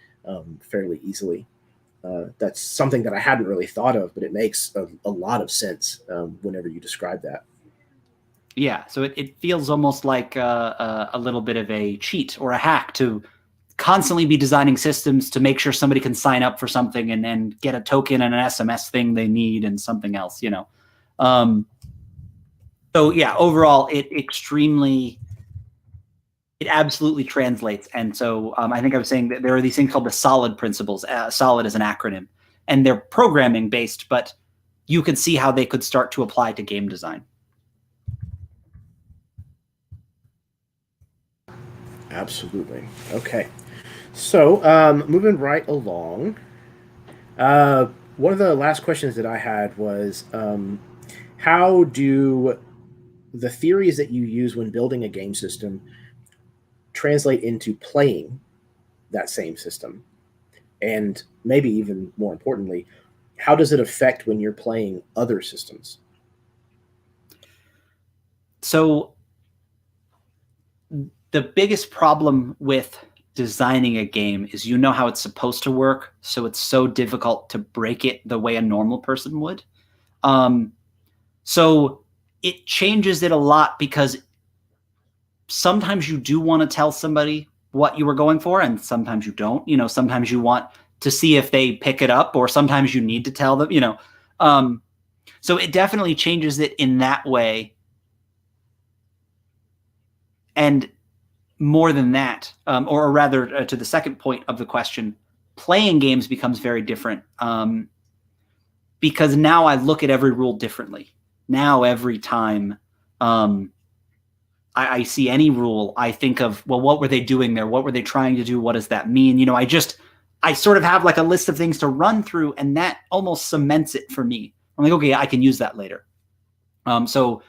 fairly easily. That's something that I hadn't really thought of, but it makes a lot of sense whenever you describe that. Yeah, so it feels almost like a little bit of a cheat or a hack to constantly be designing systems to make sure somebody can sign up for something and then get a token and an SMS thing they need and something else, you know. So yeah, overall, it absolutely translates. And so I think I was saying that there are these things called the SOLID principles. SOLID is an acronym, and they're programming based, but you can see how they could start to apply to game design. Absolutely. Okay. So moving right along, one of the last questions that I had was, how do the theories that you use when building a game system translate into playing that same system? And maybe even more importantly, how does it affect when you're playing other systems? So the biggest problem with designing a game is you know how it's supposed to work, so it's so difficult to break it the way a normal person would. So it changes it a lot, because sometimes you do want to tell somebody what you were going for, and sometimes you don't. You know, sometimes you want to see if they pick it up, or sometimes you need to tell them, you know. So it definitely changes it in that way. And more than that, or rather to the second point of the question, playing games becomes very different, because now I look at every rule differently. Now every time I see any rule, I think of, well, what were they doing there? What were they trying to do? What does that mean? You know, I sort of have like a list of things to run through, and that almost cements it for me. I'm like, okay, I can use that later. So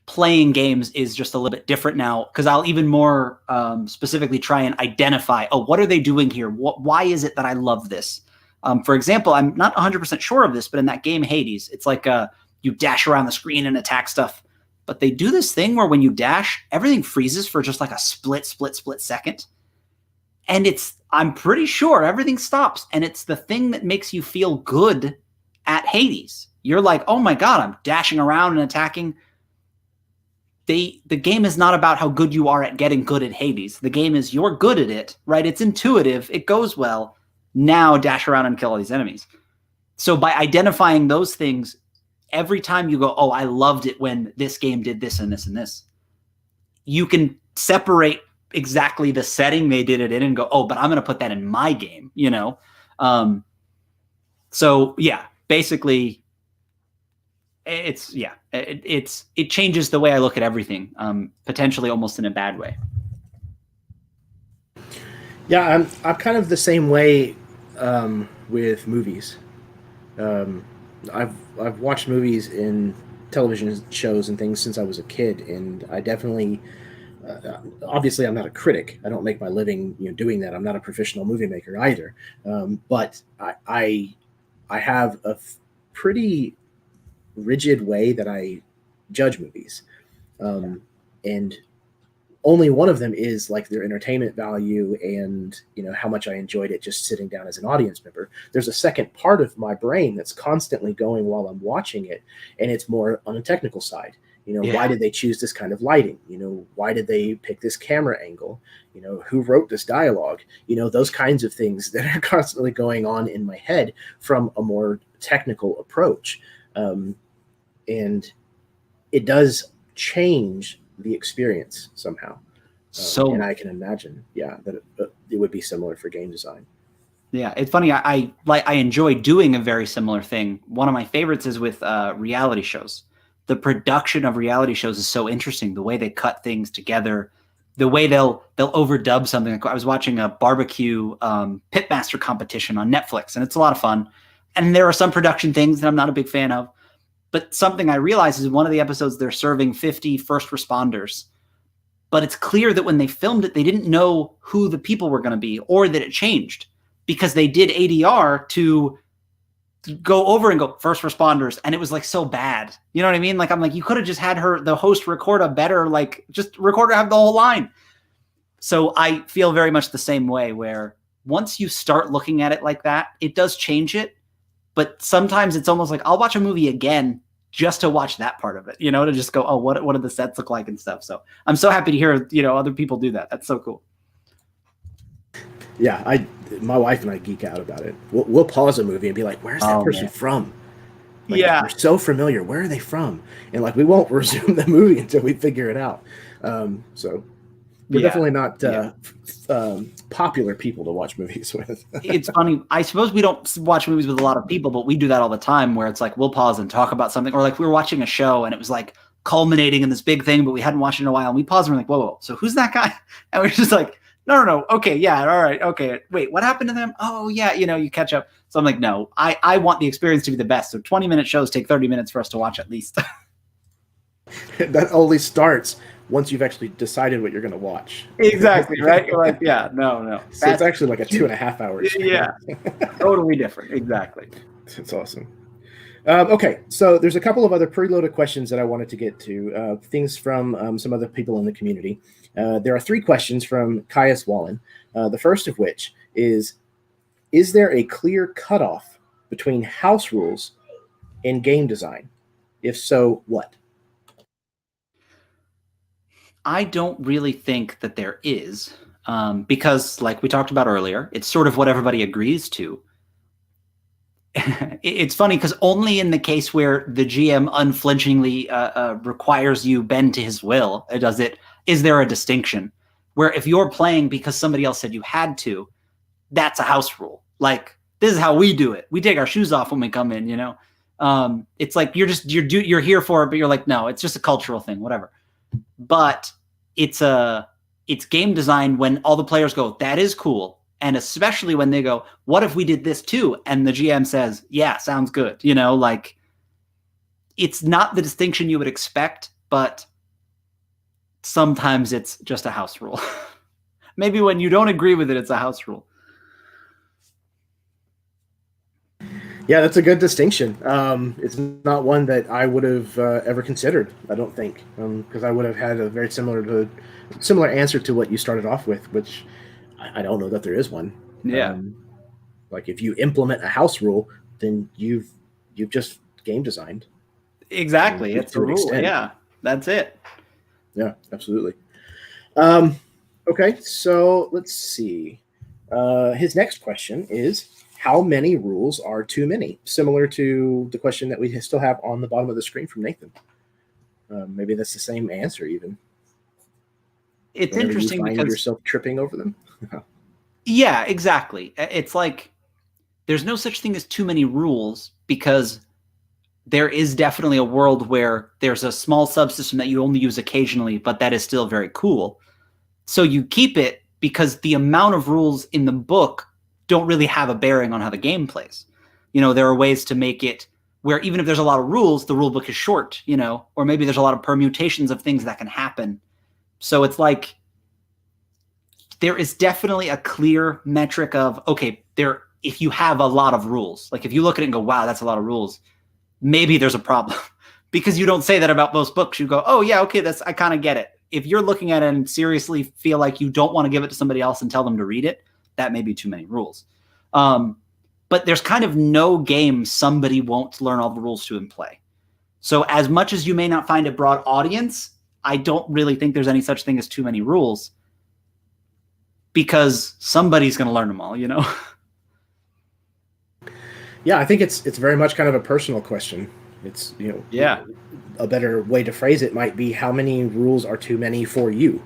playing games is just a little bit different now, because I'll even more specifically try and identify, oh, what are they doing here? Why is it that I love this? For example, I'm not 100% sure of this, but in that game Hades, it's like you dash around the screen and attack stuff. But they do this thing where when you dash, everything freezes for just like a split second. And I'm pretty sure everything stops. And it's the thing that makes you feel good at Hades. You're like, oh my God, I'm dashing around and attacking. The game is not about how good you are at getting good at Hades. The game is, you're good at it, right? It's intuitive. It goes well. Now dash around and kill all these enemies. So by identifying those things, every time you go, oh, I loved it when this game did this and this and this, you can separate exactly the setting they did it in and go, oh, but I'm going to put that in my game, you know? So yeah, basically it changes the way I look at everything, potentially almost in a bad way. Yeah, I'm kind of the same way with movies. I've watched movies in television shows and things since I was a kid, and I definitely, obviously, I'm not a critic. I don't make my living, doing that. I'm not a professional movie maker either. But I have a pretty rigid way that I judge movies, and only one of them is like their entertainment value and how much I enjoyed it just sitting down as an audience member. There's a second part of my brain that's constantly going while I'm watching it, and it's more on a technical side. Why did they choose this kind of lighting? Why did they pick this camera angle? Who wrote this dialogue? Those kinds of things that are constantly going on in my head from a more technical approach. And it does change the experience somehow. And I can imagine, that it would be similar for game design. Yeah, it's funny. I enjoy doing a very similar thing. One of my favorites is with reality shows. The production of reality shows is so interesting. The way they cut things together, the way they'll overdub something. I was watching a barbecue pitmaster competition on Netflix, and it's a lot of fun. And there are some production things that I'm not a big fan of. But something I realized is in one of the episodes, they're serving 50 first responders. But it's clear that when they filmed it, they didn't know who the people were going to be or that it changed because they did ADR to go over and go first responders. And it was like so bad. You know what I mean? Like, I'm like, you could have just had the host record a better, like just record her, have the whole line. So I feel very much the same way where once you start looking at it like that, it does change it. But sometimes it's almost like I'll watch a movie again just to watch that part of it, to just go, oh, what do the sets look like and stuff. So I'm so happy to hear, other people do that. That's so cool. Yeah, my wife and I geek out about it. We'll pause a movie and be like, "Where's that person from?" Like, yeah, we're so familiar. Where are they from? And like, we won't resume the movie until we figure it out. So we're definitely not popular people to watch movies with. It's funny. I suppose we don't watch movies with a lot of people, but we do that all the time where it's like we'll pause and talk about something, or like we were watching a show and it was like culminating in this big thing, but we hadn't watched it in a while, and we pause and we're like, whoa, so who's that guy? And we're just like, no, okay, yeah, all right, okay, wait, what happened to them? Oh yeah, you catch up. So I'm like, no, I want the experience to be the best. So 20-minute shows take 30 minutes for us to watch at least. That only starts once you've actually decided what you're going to watch. Exactly, right? You're like, yeah, no. So it's actually like a 2.5 hours. Yeah, totally different. Exactly. That's awesome. Okay, so there's a couple of other preloaded questions that I wanted to get to, things from some other people in the community. There are 3 questions from Caius Wallen. The first of which is there a clear cutoff between house rules and game design? If so, what? I don't really think that there is, because like we talked about earlier, it's sort of what everybody agrees to. It's funny because only in the case where the GM unflinchingly requires you bend to his will is there a distinction where if you're playing because somebody else said you had to, that's a house rule. Like, this is how we do it. We take our shoes off when we come in, it's like you're here for it, but you're like, no, it's just a cultural thing, whatever. But it's game design when all the players go, that is cool. And especially when they go, what if we did this too? And the GM says, yeah, sounds good. Like, it's not the distinction you would expect, but sometimes it's just a house rule. Maybe when you don't agree with it, it's a house rule. Yeah, that's a good distinction. It's not one that I would have ever considered, I don't think, because I would have had a very similar answer to what you started off with, which I don't know that there is one. Yeah. Like, if you implement a house rule, then you've just game designed. Exactly. It's a rule. Extent. Yeah, that's it. Yeah, absolutely. Okay, so let's see. His next question is, how many rules are too many? Similar to the question that we still have on the bottom of the screen from Nathan. Maybe that's the same answer even. It's interesting you find because yourself tripping over them. Yeah, exactly. It's like there's no such thing as too many rules because there is definitely a world where there's a small subsystem that you only use occasionally, but that is still very cool. So you keep it because the amount of rules in the book don't really have a bearing on how the game plays. There are ways to make it where even if there's a lot of rules, the rule book is short, or maybe there's a lot of permutations of things that can happen. So it's like there is definitely a clear metric of, okay, if you have a lot of rules, like if you look at it and go, wow, that's a lot of rules, maybe there's a problem because you don't say that about most books. You go, oh yeah, okay, I kind of get it. If you're looking at it and seriously feel like you don't want to give it to somebody else and tell them to read it, that may be too many rules. But there's kind of no game somebody won't learn all the rules to and play. So as much as you may not find a broad audience, I don't really think there's any such thing as too many rules because somebody's going to learn them all, Yeah, I think it's very much kind of a personal question. It's, yeah. A better way to phrase it might be, how many rules are too many for you?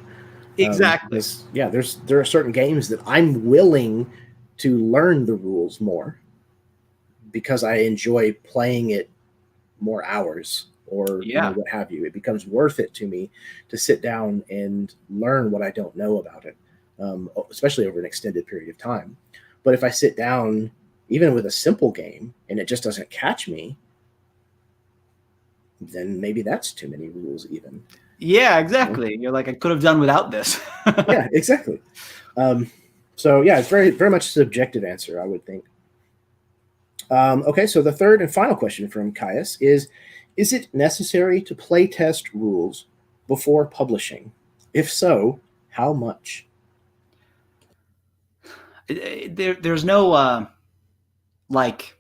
Exactly. There are certain games that I'm willing to learn the rules more because I enjoy playing it more hours or what have you. It becomes worth it to me to sit down and learn what I don't know about it, especially over an extended period of time. But if I sit down even with a simple game, and it just doesn't catch me, then maybe that's too many rules even. Yeah, exactly. You're like, I could have done without this. Yeah, exactly. So yeah, it's very, very much a subjective answer, I would think. Okay, so the third and final question from Caius is it necessary to play test rules before publishing? If so, how much? There's no like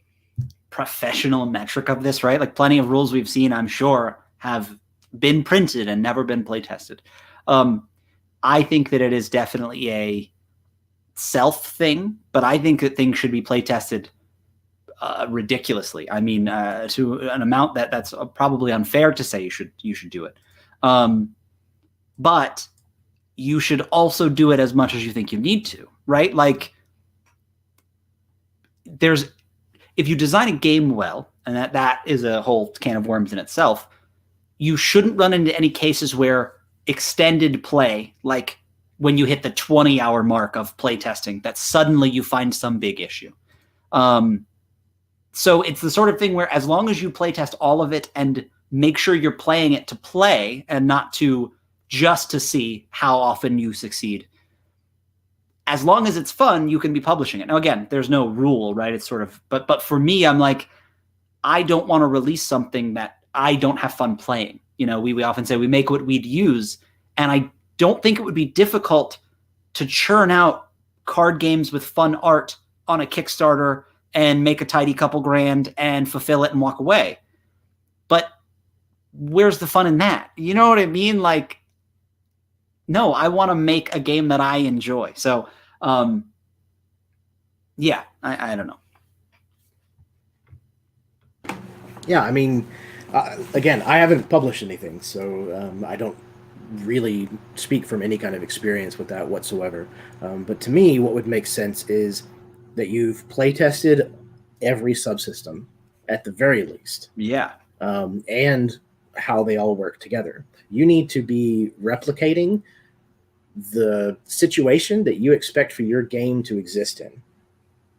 professional metric of this, right? Like plenty of rules we've seen, I'm sure, have been printed and never been play tested. I think that it is definitely a self thing, but I think that things should be play tested ridiculously. I mean, to an amount that's probably unfair to say you should do it. But you should also do it as much as you think you need to, right? Like if you design a game well, and that is a whole can of worms in itself, you shouldn't run into any cases where extended play, like when you hit the 20-hour mark of play testing, that suddenly you find some big issue. So it's the sort of thing where as long as you play test all of it and make sure you're playing it to play and not to just to see how often you succeed, as long as it's fun, you can be publishing it. Now, again, there's no rule, right? It's sort of, but for me, I'm like, I don't want to release something that I don't have fun playing. You know, we often say we make what we'd use, and I don't think it would be difficult to churn out card games with fun art on a Kickstarter and make a tidy couple grand and fulfill it and walk away. But where's the fun in that? You know what I mean? Like, no, I want to make a game that I enjoy. So, yeah, I don't know. Yeah, I mean, again, I haven't published anything, so I don't really speak from any kind of experience with that whatsoever. But to me, what would make sense is that you've play tested every subsystem at the very least. Yeah. And how they all work together. You need to be replicating the situation that you expect for your game to exist in.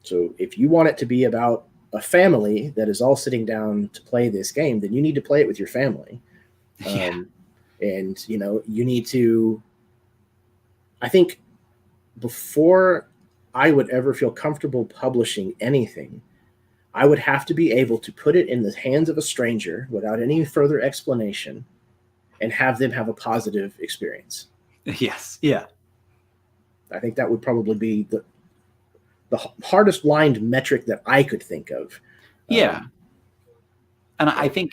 So if you want it to be about a family that is all sitting down to play this game, then you need to play it with your family. Yeah. And, you know, you need to, I think before I would ever feel comfortable publishing anything, I would have to be able to put it in the hands of a stranger without any further explanation and have them have a positive experience. Yes. Yeah. I think that would probably be the hardest lined metric that I could think of. Yeah. And I think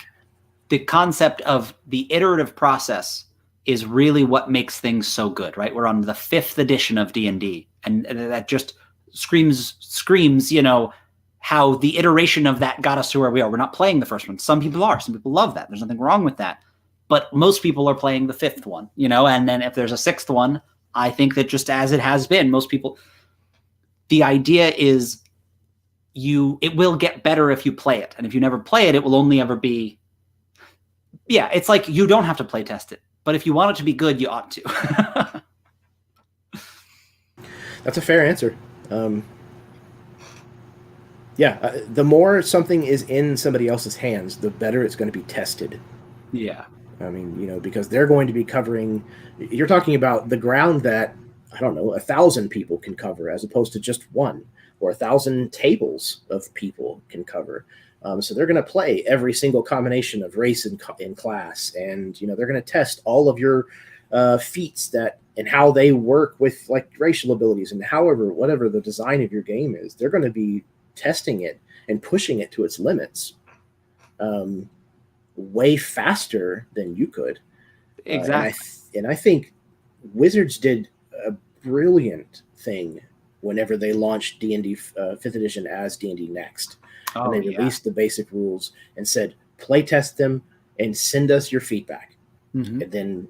the concept of the iterative process is really what makes things so good, right? We're on the 5th edition of D&D, and that just screams, you know, how the iteration of that got us to where we are. We're not playing the first one. Some people are. Some people love that. There's nothing wrong with that. But most people are playing the 5th one, you know, and then if there's a 6th one, I think that just as it has been, most people, the idea is it will get better if you play it. And if you never play it, it will only ever be, yeah, it's like you don't have to play test it. But if you want it to be good, you ought to. That's a fair answer. The more something is in somebody else's hands, the better it's going to be tested. Yeah. I mean, you know, because they're going to be covering, you're talking about the ground that, I don't know, 1,000 people can cover as opposed to just one, or 1,000 tables of people can cover. So they're going to play every single combination of race and class, and you know they're going to test all of your feats that and how they work with like racial abilities and whatever the design of your game is. They're going to be testing it and pushing it to its limits way faster than you could. Exactly. And I think Wizards did a brilliant thing whenever they launched D&D 5th edition as D&D Next. And they released the basic rules and said, play test them and send us your feedback. Mm-hmm. And then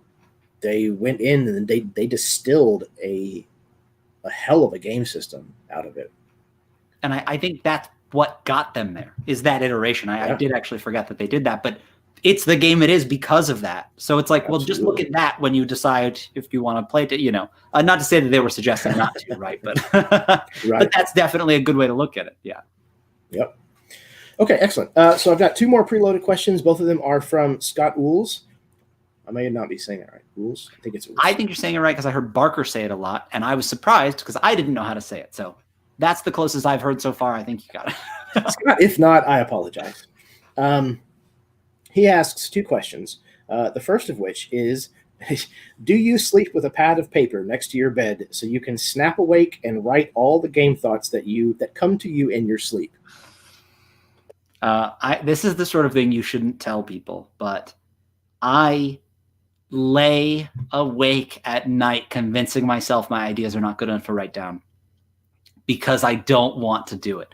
they went in and they distilled a hell of a game system out of it. And I think that's what got them there, is that iteration. I did actually forget that they did that, but it's the game it is because of that. So it's like, Absolutely. Well, just look at that when you decide if you want to play it, you know, not to say that they were suggesting not to, right? But, right. But that's definitely a good way to look at it. Yeah. Yep. Okay, excellent. So I've got two more preloaded questions. Both of them are from Scott Ools. I may not be saying it right. Ools? I think it's Ools. I think you're saying it right because I heard Barker say it a lot, and I was surprised because I didn't know how to say it. So that's the closest I've heard so far. I think you got it. Scott, if not, I apologize. He asks two questions. The first of which is, do you sleep with a pad of paper next to your bed so you can snap awake and write all the game thoughts that come to you in your sleep? This is the sort of thing you shouldn't tell people, but I lay awake at night convincing myself my ideas are not good enough to write down because I don't want to do it.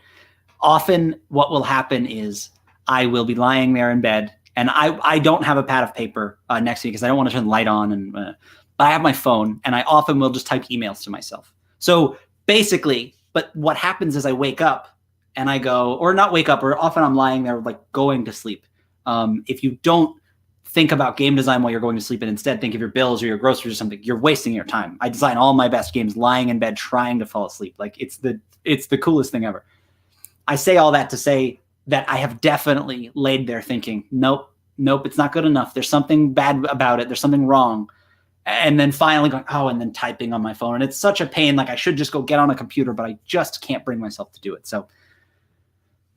Often what will happen is I will be lying there in bed, and I don't have a pad of paper next to me because I don't want to turn the light on. But I have my phone, and I often will just type emails to myself. So basically, but what happens is I wake up and I go, or not wake up, or often I'm lying there like going to sleep. If you don't think about game design while you're going to sleep and instead think of your bills or your groceries or something, you're wasting your time. I design all my best games lying in bed trying to fall asleep. Like it's the coolest thing ever. I say all that to say that I have definitely laid there thinking, nope, it's not good enough. There's something bad about it. There's something wrong. And then finally going, and then typing on my phone. And it's such a pain. Like I should just go get on a computer, but I just can't bring myself to do it. So,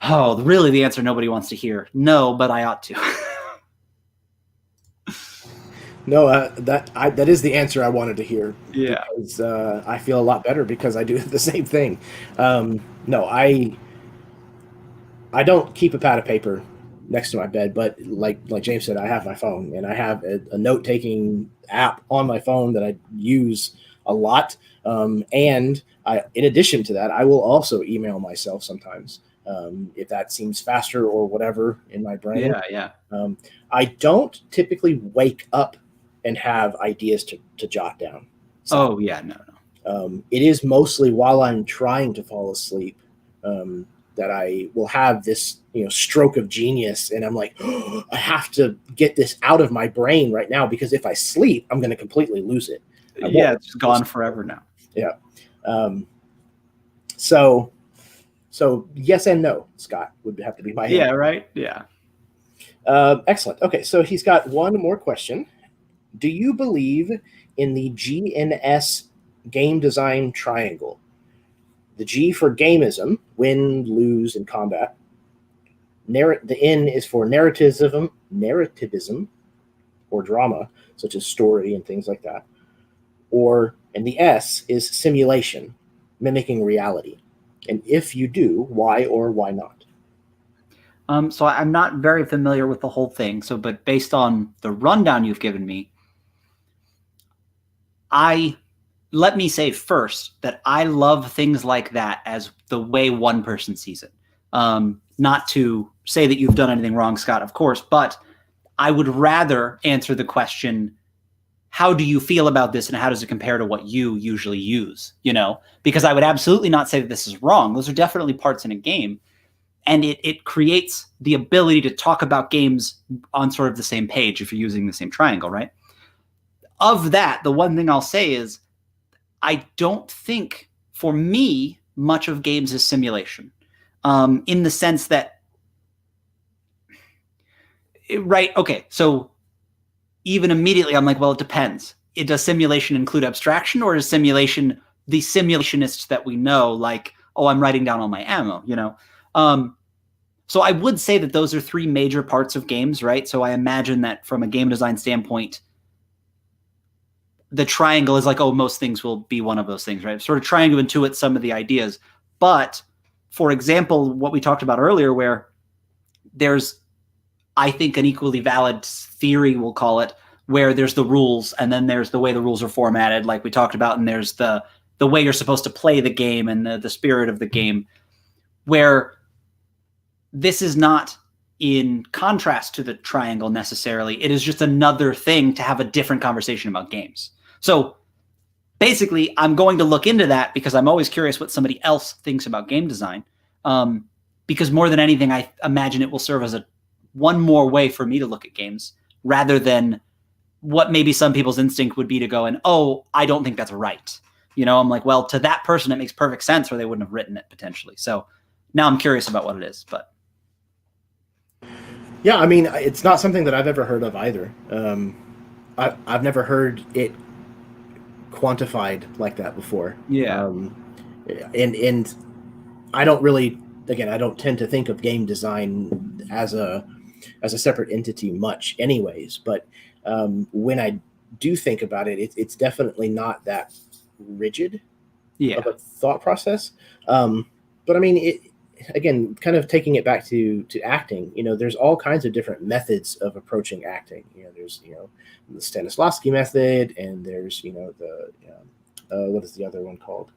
really the answer nobody wants to hear. No, but I ought to. No, that is the answer I wanted to hear. Yeah. Because, I feel a lot better because I do the same thing. No, I don't keep a pad of paper next to my bed, but like James said, I have my phone and I have a note-taking app on my phone that I use a lot. And in addition to that, I will also email myself sometimes if that seems faster or whatever in my brain. Yeah. I don't typically wake up and have ideas to jot down. So, No. It is mostly while I'm trying to fall asleep that I will have this, stroke of genius, and I'm like, I have to get this out of my brain right now because if I sleep, I'm going to completely lose it. It's gone forever now. Yeah. So yes and no, Scott, would have to be my answer. Yeah, right? Yeah. Excellent. Okay, so he's got one more question. Do you believe in the GNS game design triangle? The G for gamism, win, lose, and combat. The N is for narrativism or drama, such as story and things like that. And the S is simulation, mimicking reality. And if you do, why or why not? So I'm not very familiar with the whole thing. But based on the rundown you've given me, let me say first that I love things like that as the way one person sees it. Not to say that you've done anything wrong, Scott, of course, but I would rather answer the question, how do you feel about this and how does it compare to what you usually use? Because I would absolutely not say that this is wrong. Those are definitely parts in a game. And it creates the ability to talk about games on sort of the same page if you're using the same triangle, right? Of that, the one thing I'll say is I don't think, for me, much of games is simulation. In the sense that, right, okay, so even immediately I'm like, well, it depends. Does simulation include abstraction, or is simulation the simulationists that we know, like, I'm writing down all my ammo, So I would say that those are three major parts of games, right? So I imagine that from a game design standpoint, the triangle is like, most things will be one of those things, right? Sort of trying to intuit some of the ideas. But for example, what we talked about earlier, where there's, I think, an equally valid theory, we'll call it, where there's the rules and then there's the way the rules are formatted, like we talked about, and there's the way you're supposed to play the game and the spirit of the game, where this is not in contrast to the triangle necessarily. It is just another thing to have a different conversation about games. So basically, I'm going to look into that because I'm always curious what somebody else thinks about game design. Because more than anything, I imagine it will serve as one more way for me to look at games rather than what maybe some people's instinct would be to go and, I don't think that's right. I'm like, well, to that person, it makes perfect sense or they wouldn't have written it potentially. So now I'm curious about what it is. But yeah, I mean, it's not something that I've ever heard of either. I've never heard it quantified like that before. yeah, And I don't really, again, I don't tend to think of game design as a separate entity much, anyways. But when I do think about it, it's definitely not that rigid yeah, of a thought process. But I mean, again, kind of taking it back to acting, there's all kinds of different methods of approaching acting. There's the Stanislavski method, and there's the what is the other one called?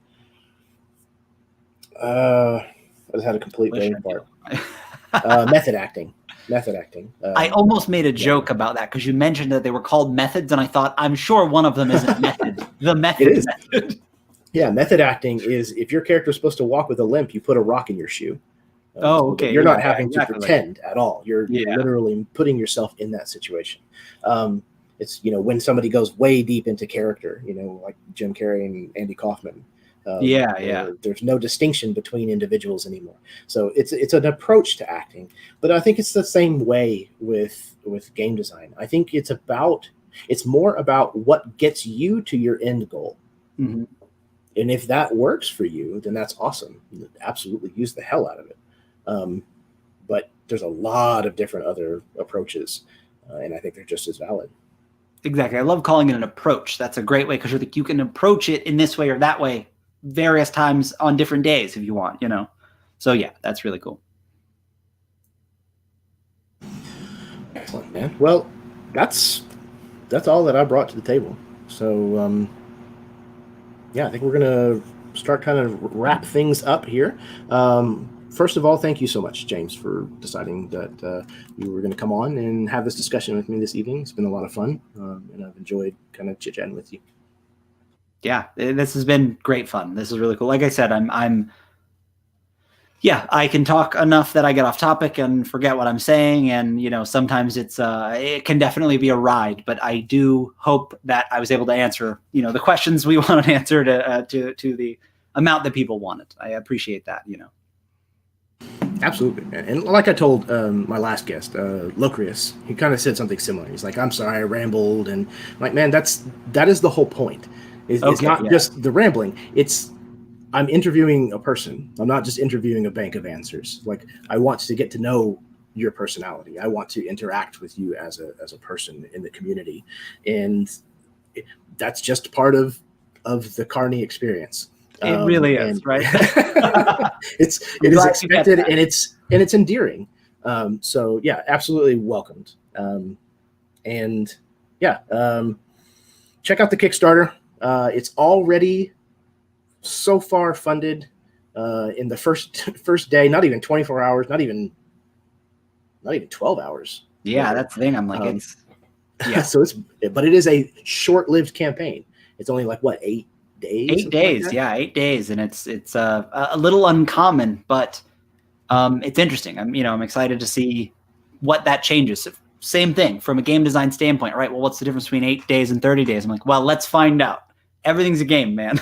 I just had a complete brain fart. Method acting. I almost made a joke about that because you mentioned that they were called methods, and I thought, I'm sure one of them isn't method. The method. It is. Method. Yeah, method acting is if your character is supposed to walk with a limp, you put a rock in your shoe. Okay. You're not having to pretend at all. You're Yeah. literally putting yourself in that situation. It's when somebody goes way deep into character, like Jim Carrey and Andy Kaufman. Yeah. There's no distinction between individuals anymore. So it's an approach to acting, but I think it's the same way with game design. I think it's more about what gets you to your end goal. Mm-hmm. And if that works for you, then that's awesome. Absolutely use the hell out of it. But there's a lot of different other approaches, and I think they're just as valid. Exactly. I love calling it an approach. That's a great way because you can approach it in this way or that way various times on different days if you want, So yeah, that's really cool. Excellent, man. Well, that's all that I brought to the table. So yeah, I think we're gonna start kind of wrap things up here. First of all, thank you so much, James, for deciding that you were going to come on and have this discussion with me this evening. It's been a lot of fun, and I've enjoyed kind of chit-chatting with you. Yeah, this has been great fun. This is really cool. Like I said, I can talk enough that I get off topic and forget what I'm saying. And, sometimes it can definitely be a ride, but I do hope that I was able to answer, the questions we wanted answered to the amount that people wanted. I appreciate that, Absolutely. And like I told my last guest, Locrius, he kind of said something similar. He's like, I'm sorry, I rambled. And I'm like, man, that is the whole point. It's not just the rambling. I'm interviewing a person. I'm not just interviewing a bank of answers. Like, I want to get to know your personality. I want to interact with you as a person in the community. And that's just part of the Carney experience. It really is, right? it is expected, and it's endearing. So yeah, absolutely welcomed. And yeah, check out the Kickstarter. It's already so far funded in the first day. Not even 24 hours. Not even 12 hours. Yeah, that's the thing. I'm like, it's yeah. So but it is a short-lived campaign. It's only like what, 8 days? 8 days, like 8 days, and it's a little uncommon, but it's interesting. I'm excited to see what that changes. Same thing from a game design standpoint, right? Well, what's the difference between 8 days and 30 days? I'm like, well, let's find out. Everything's a game, man.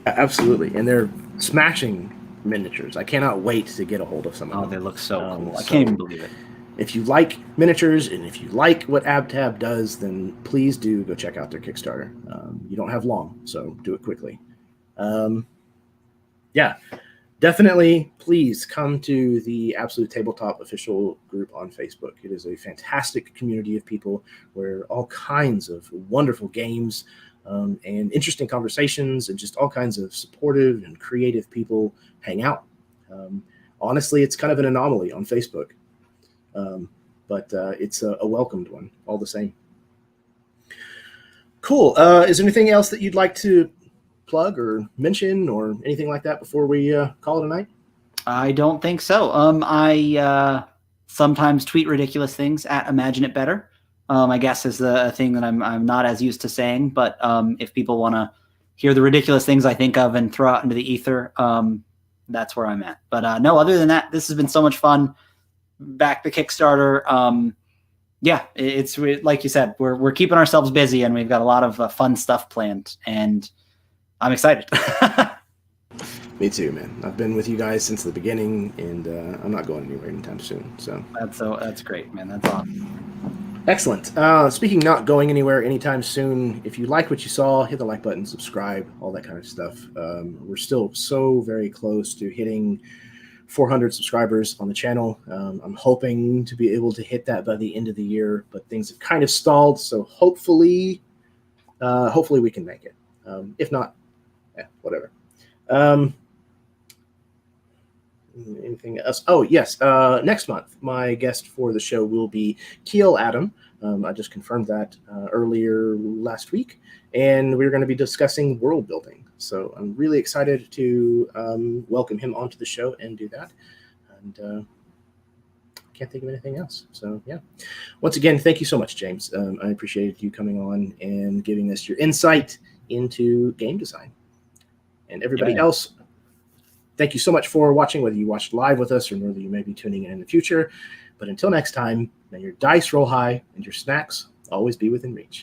Absolutely, and they're smashing miniatures. I cannot wait to get a hold of some of them. Oh, they look so cool. I can't even believe it. If you like miniatures and if you like what AbTab does, then please do go check out their Kickstarter. You don't have long, so do it quickly. Yeah, definitely please come to the Absolute Tabletop official group on Facebook. It is a fantastic community of people where all kinds of wonderful games and interesting conversations and just all kinds of supportive and creative people hang out. Honestly, it's kind of an anomaly on Facebook. But it's a welcomed one all the same. Cool. Is there anything else that you'd like to plug or mention or anything like that before we call it a night? I don't think so. I sometimes tweet ridiculous things at Imagine It Better. I guess is the thing that I'm not as used to saying, but if people want to hear the ridiculous things I think of and throw out into the ether, that's where I'm at. But no, other than that, this has been so much fun. Back the Kickstarter. Yeah, it's like you said, we're keeping ourselves busy and we've got a lot of fun stuff planned, and I'm excited. Me too, man. I've been with you guys since the beginning, and I'm not going anywhere anytime soon. So That's great, man. That's awesome. excellent. Speaking not going anywhere anytime soon, if you liked what you saw, hit the like button, subscribe, all that kind of stuff. We're still so very close to hitting 400 subscribers on the channel. I'm hoping to be able to hit that by the end of the year, but things have kind of stalled. So hopefully we can make it. If not, whatever. Anything else? Oh, yes. Next month, my guest for the show will be Keel Adam. I just confirmed that earlier last week, and we're going to be discussing world building. So I'm really excited to welcome him onto the show and do that. And can't think of anything else. So yeah. Once again, thank you so much, James. I appreciated you coming on and giving us your insight into game design. And everybody else, thank you so much for watching, whether you watched live with us or whether you may be tuning in the future. But until next time, may your dice roll high and your snacks always be within reach.